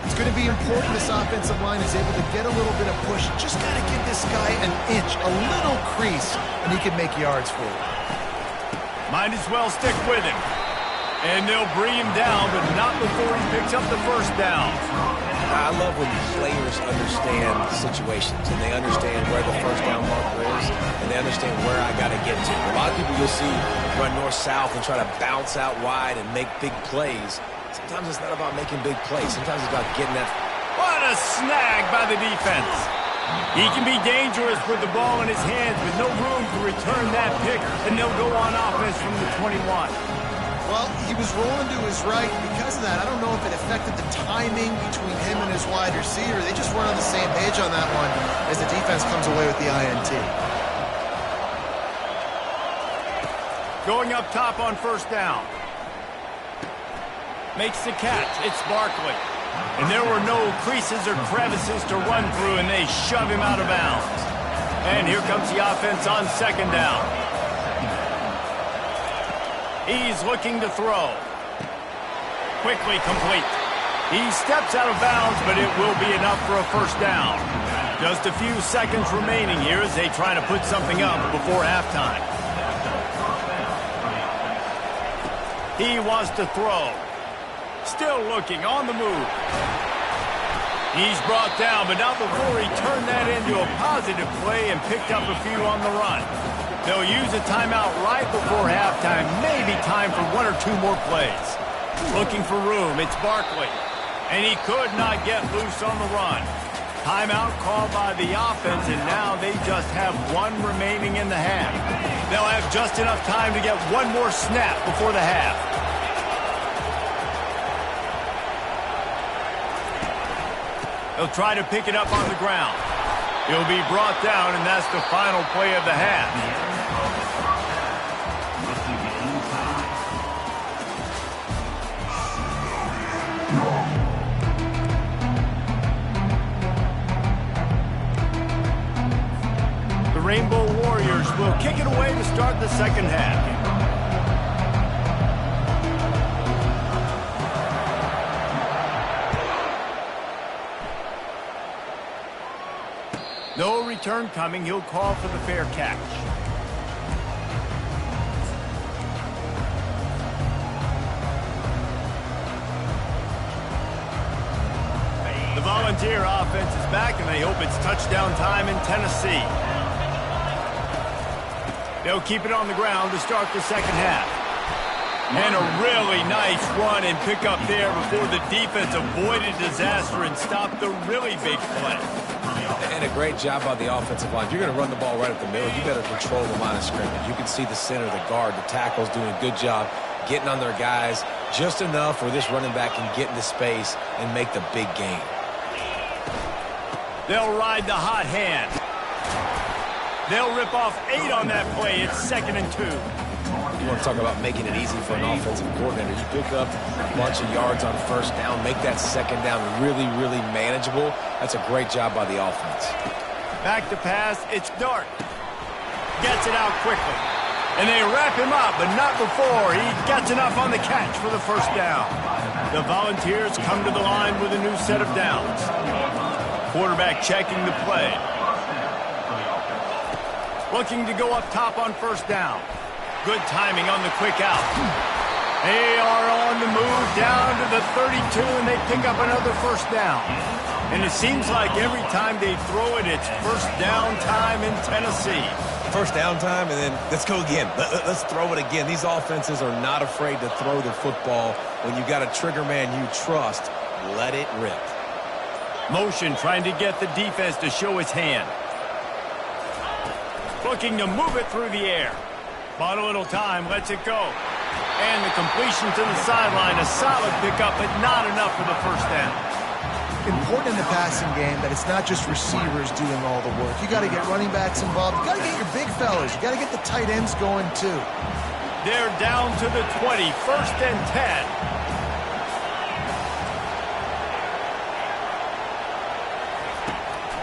It's going to be important this offensive line is able to get a little bit of push. Just got to give this guy an inch, a little crease, and he can make yards for you. Might as well stick with him. And they'll bring him down, but not before he picks up the first down. I love when players understand situations, and they understand where the first down marker is, and they understand where I got to get to. A lot of people you'll see run north-south and try to bounce out wide and make big plays. Sometimes it's not about making big plays. Sometimes it's about getting that. What a snag by the defense. He can be dangerous with the ball in his hands, with no room to return that pick, and they'll go on offense from the 21. Well, he was rolling to his right. Because of that, I don't know if it affected the timing between him and his wide receiver. They just weren't on the same page on that one as the defense comes away with the INT. Going up top on first down. Makes the catch. It's Barkley. And there were no creases or crevices to run through, and they shove him out of bounds. And here comes the offense on second down. He's looking to throw. Quickly complete. He steps out of bounds, but it will be enough for a first down. Just a few seconds remaining here as they try to put something up before halftime. He wants to throw. Still looking on the move. He's brought down, but not before he turned that into a positive play and picked up a few on the run. They'll use a timeout right before halftime. Maybe time for one or two more plays. Looking for room. It's Barkley. And he could not get loose on the run. Timeout called by the offense, and now they just have one remaining in the half. They'll have just enough time to get one more snap before the half. They'll try to pick it up on the ground. He'll be brought down, and that's the final play of the half. The Rainbow Warriors will kick it away to start the second half. No return coming. He'll call for the fair catch. The Volunteer offense is back, and they hope it's touchdown time in Tennessee. They'll keep it on the ground to start the second half. And a really nice run and pick up there before the defense avoided disaster and stopped the really big play. And a great job by the offensive line. If you're going to run the ball right up the middle, you better control the line of scrimmage. You can see the center, the guard, the tackles doing a good job getting on their guys just enough where this running back can get into space and make the big gain. They'll ride the hot hand. They'll rip off 8 on that play. It's 2nd and 2. You want to talk about making it easy for an offensive coordinator. You pick up a bunch of yards on first down, make that second down really, really manageable. That's a great job by the offense. Back to pass. It's Dart. Gets it out quickly. And they wrap him up, but not before he gets enough on the catch for the first down. The Volunteers come to the line with a new set of downs. Quarterback checking the play. Looking to go up top on first down. Good timing on the quick out. They are on the move down to the 32, and they pick up another first down. And it seems like every time they throw it, it's first down time in Tennessee. First down time, and then let's go again. Let's throw it again. These offenses are not afraid to throw the football. When you got a trigger man you trust, let it rip. Motion trying to get the defense to show its hand. Looking to move it through the air. Bought a little time, lets it go. And the completion to the sideline, a solid pickup, but not enough for the first down. Important in the passing game that it's not just receivers doing all the work. You got to get running backs involved. You got to get your big fellas. You got to get the tight ends going too. They're down to the 20, 1st and 10.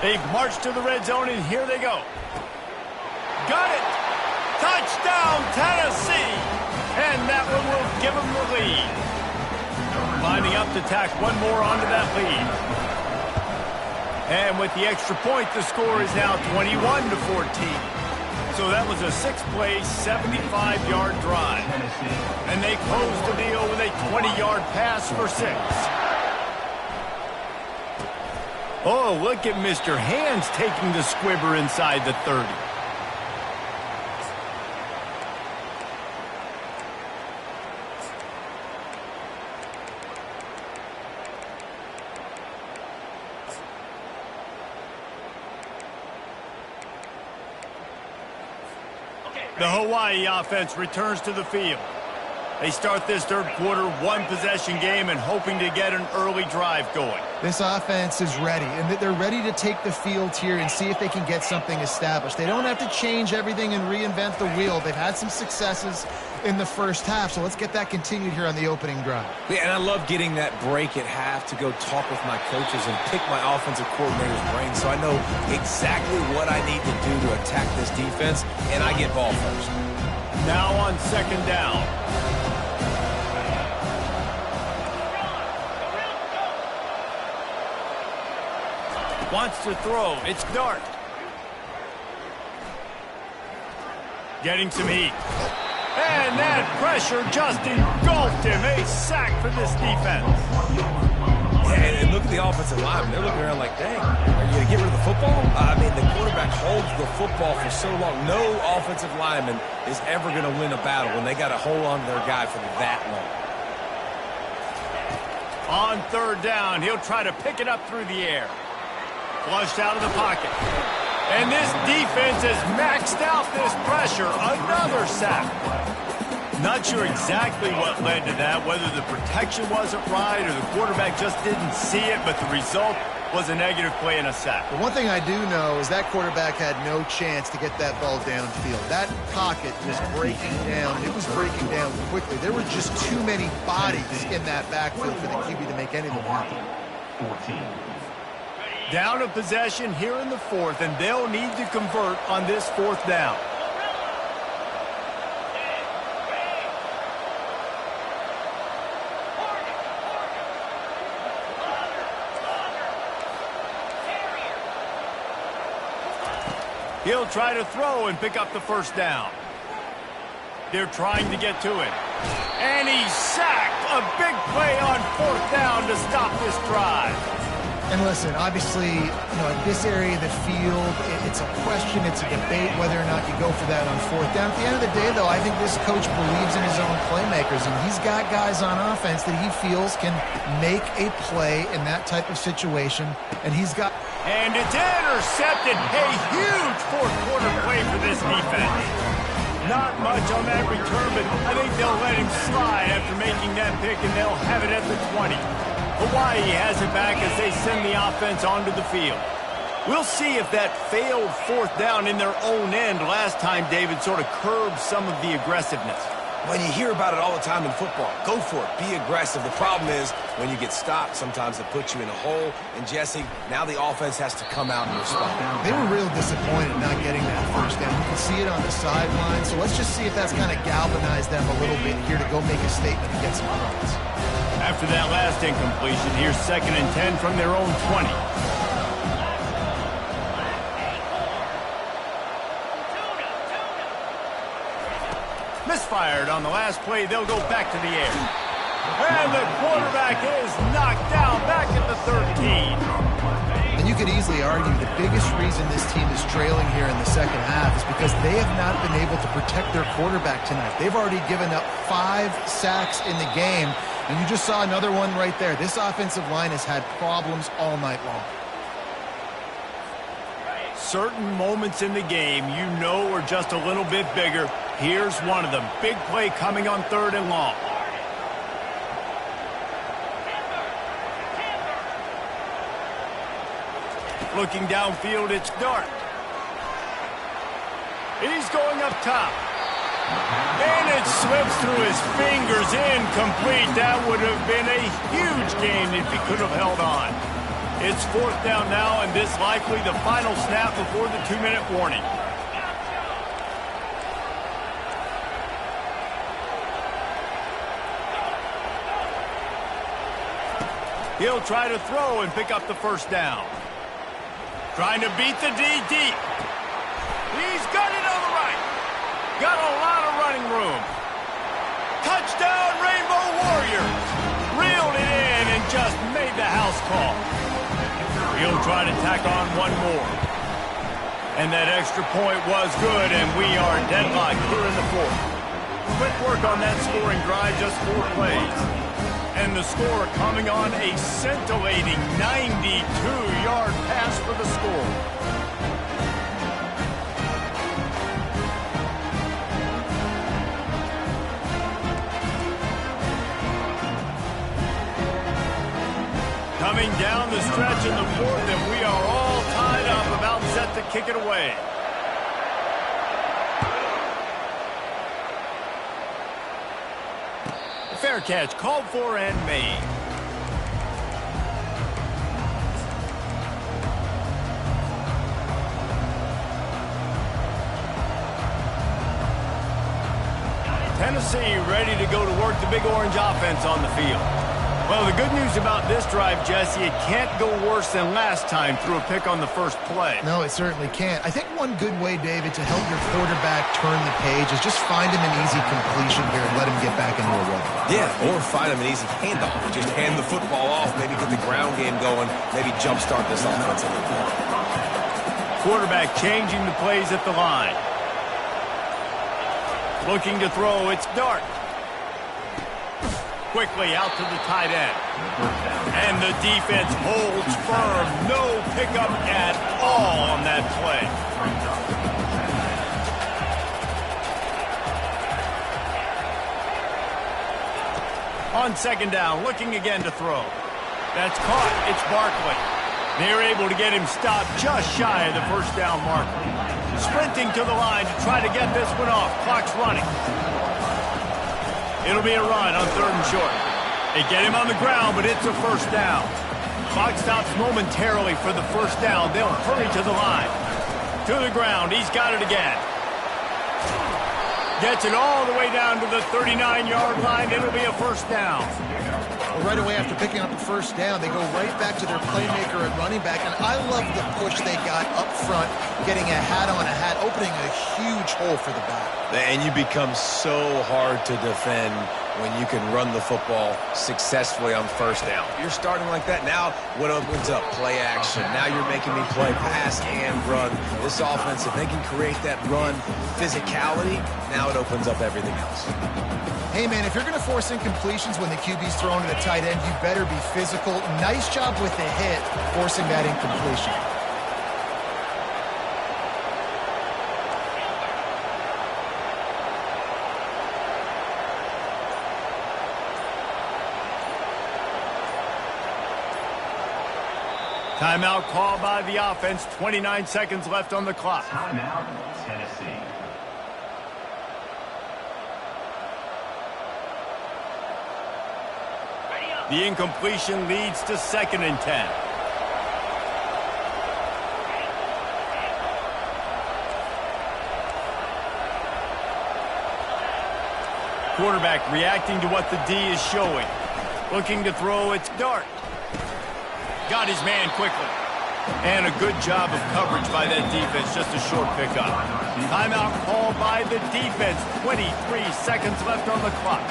They've marched to the red zone, and here they go. Got it! Touchdown, Tennessee! And that one will give them the lead. Lining up to tack one more onto that lead. And with the extra point, the score is now 21-14. So that was a 6-play, 75-yard drive. And they closed the deal with a 20-yard pass for 6. Oh, look at Mr. Hands taking the squibber inside the 30. The Hawaii offense returns to the field. They start this third quarter one-possession game and hoping to get an early drive going. This offense is ready, and they're ready to take the field here and see if they can get something established. They don't have to change everything and reinvent the wheel. They've had some successes in the first half, so let's get that continued here on the opening drive. Yeah, and I love getting that break at half to go talk with my coaches and pick my offensive coordinator's brain so I know exactly what I need to do to attack this defense, and I get ball first. Now on second down. Wants to throw. It's Dart. Getting some heat. And that pressure just engulfed him. A sack for this defense. And look at the offensive line. They're looking around like, dang, are you going to get rid of the football? I mean, the quarterback holds the football for so long. No offensive lineman is ever going to win a battle when they got to hold on to their guy for that long. On third down, he'll try to pick it up through the air. Flushed out of the pocket. And this defense has maxed out this pressure. Another sack. Not sure exactly what led to that, whether the protection wasn't right or the quarterback just didn't see it, but the result was a negative play and a sack. The one thing I do know is that quarterback had no chance to get that ball downfield. That pocket was breaking down. It was breaking down quickly. There were just too many bodies in that backfield for the QB to make anything happen. 14. Down a possession here in the fourth, and they'll need to convert on this fourth down. He'll try to throw and pick up the first down. They're trying to get to it. And he's sacked. A big play on fourth down to stop this drive. And listen, obviously, at this area of the field, it's a question, it's a debate whether or not you go for that on fourth down. At the end of the day, though, I think this coach believes in his own playmakers, and he's got guys on offense that he feels can make a play in that type of situation, and he's got... And it's intercepted. A huge fourth quarter play for this defense. Not much on that return, but I think they'll let him slide after making that pick, and they'll have it at the 20. Hawaii has it back as they send the offense onto the field. We'll see if that failed fourth down in their own end last time, David, sort of curbed some of the aggressiveness. When you hear about it all the time in football, go for it. Be aggressive. The problem is when you get stopped, sometimes it puts you in a hole. And, Jesse, now the offense has to come out and respond. They were real disappointed not getting that first down. You can see it on the sideline. So let's just see if that's kind of galvanized them a little bit here to go make a statement and get some points. After that last incompletion, here's 2nd and 10 from their own 20. Misfired on the last play. They'll go back to the air. And the quarterback is knocked down back at the 13. And you could easily argue the biggest reason this team is trailing here in the second half is because they have not been able to protect their quarterback tonight. They've already given up 5 sacks in the game. And you just saw another one right there. This offensive line has had problems all night long. Certain moments in the game you know are just a little bit bigger. Here's one of them. Big play coming on 3rd and long. Looking downfield, it's Dart. He's going up top. And it slips through his fingers, incomplete. That would have been a huge gain if he could have held on. It's 4th down now, and this likely the final snap before the 2-minute warning. He'll try to throw and pick up the first down. Trying to beat the D deep. He's got it on the right. Got a lot of running room. Touchdown, Rainbow Warriors. Reeled it in and just made the house call. He'll try to tack on one more. And that extra point was good, and we are deadlocked here in the 4th. Quick work on that scoring drive, just 4 plays. And the score coming on a scintillating 92-yard pass for the score. Coming down the stretch in the 4th, and we are all tied up, about set to kick it away. Fair catch called for and made. Tennessee ready to go to work the Big Orange offense on the field. Well, the good news about this drive, Jesse, it can't go worse than last time through a pick on the first play. No, it certainly can't. I think one good way, David, to help your quarterback turn the page is just find him an easy completion here and let him get back into a rhythm. Yeah, or find him an easy handoff. Just hand the football off, maybe get the ground game going, maybe jumpstart this offense a little bit. Quarterback changing the plays at the line. Looking to throw, it's Dart. Quickly out to the tight end. And the defense holds firm. No pickup at all on that play. On 2nd down, looking again to throw. That's caught. It's Barkley. They're able to get him stopped just shy of the first down marker. Sprinting to the line to try to get this one off. Clock's running. It'll be a run on 3rd and short. They get him on the ground, but it's a first down. Clock stops momentarily for the first down. They'll hurry to the line. To the ground. He's got it again. Gets it all the way down to the 39-yard line. It'll be a first down. Well, right away after picking up the first down, they go right back to their playmaker at running back. And I love the push they got up front, getting a hat on a hat, opening a huge hole for the back. And you become so hard to defend when you can run the football successfully on first down. You're starting like that. Now what opens up? Play action. Now you're making me play pass and run. This offense, if they can create that run physicality, now it opens up everything else. Hey, man, if you're going to force incompletions when the QB's throwing to the tight end, you better be physical. Nice job with the hit, forcing that incompletion. Timeout called by the offense. 29 seconds left on the clock. Timeout, Tennessee. The incompletion leads to 2nd and 10. Quarterback reacting to what the D is showing. Looking to throw, it's Dart. Got his man quickly. And a good job of coverage by that defense. Just a short pickup. Timeout called by the defense. 23 seconds left on the clock.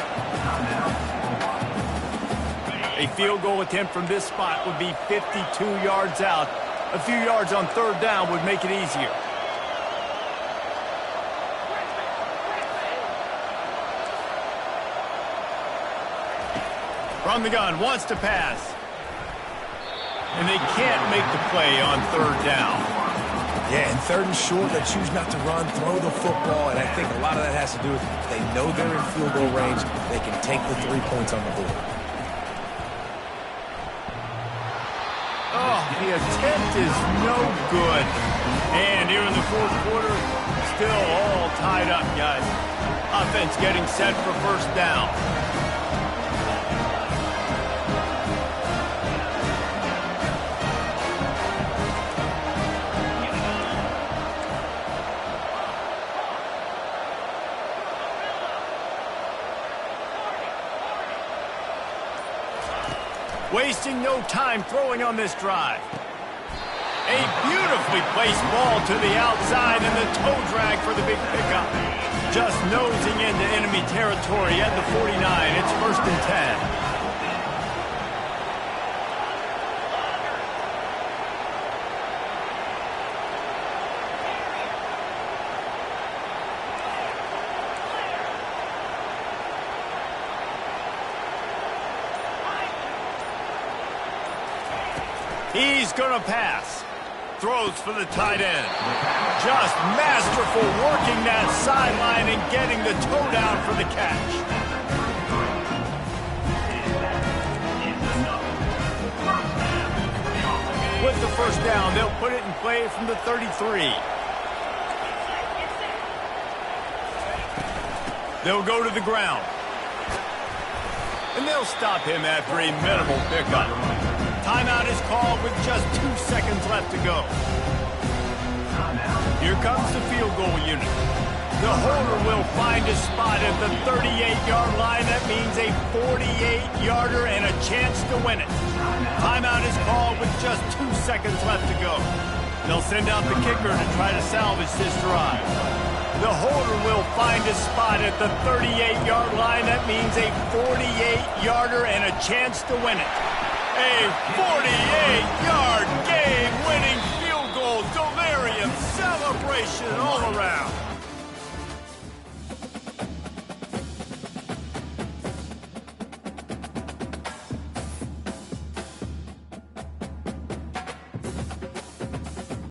A field goal attempt from this spot would be 52 yards out. A few yards on 3rd down would make it easier. From the gun, wants to pass. And they can't make the play on 3rd down. Yeah, and 3rd and short, they choose not to run, throw the football, and I think a lot of that has to do with they know they're in field goal range. They can take the 3 points on the board. Oh, the attempt is no good. And here in the 4th quarter, still all tied up, guys. Offense getting set for first down. Wasting no time throwing on this drive. A beautifully placed ball to the outside and the toe drag for the big pickup. Just nosing into enemy territory at the 49. It's 1st and 10. He's going to pass. Throws for the tight end. Just masterful working that sideline and getting the toe down for the catch. With the 1st down, they'll put it in play from the 33. They'll go to the ground. And they'll stop him after a minimal pickup. Timeout is called with just 2 seconds left to go. Here comes the field goal unit. The holder will find a spot at the 38-yard line. That means a 48-yarder and a chance to win it. Timeout is called with just 2 seconds left to go. They'll send out the kicker to try to salvage this drive. The holder will find a spot at the 38-yard line. That means a 48-yarder and a chance to win it. A 48-yard game-winning field goal. Delirium celebration all around.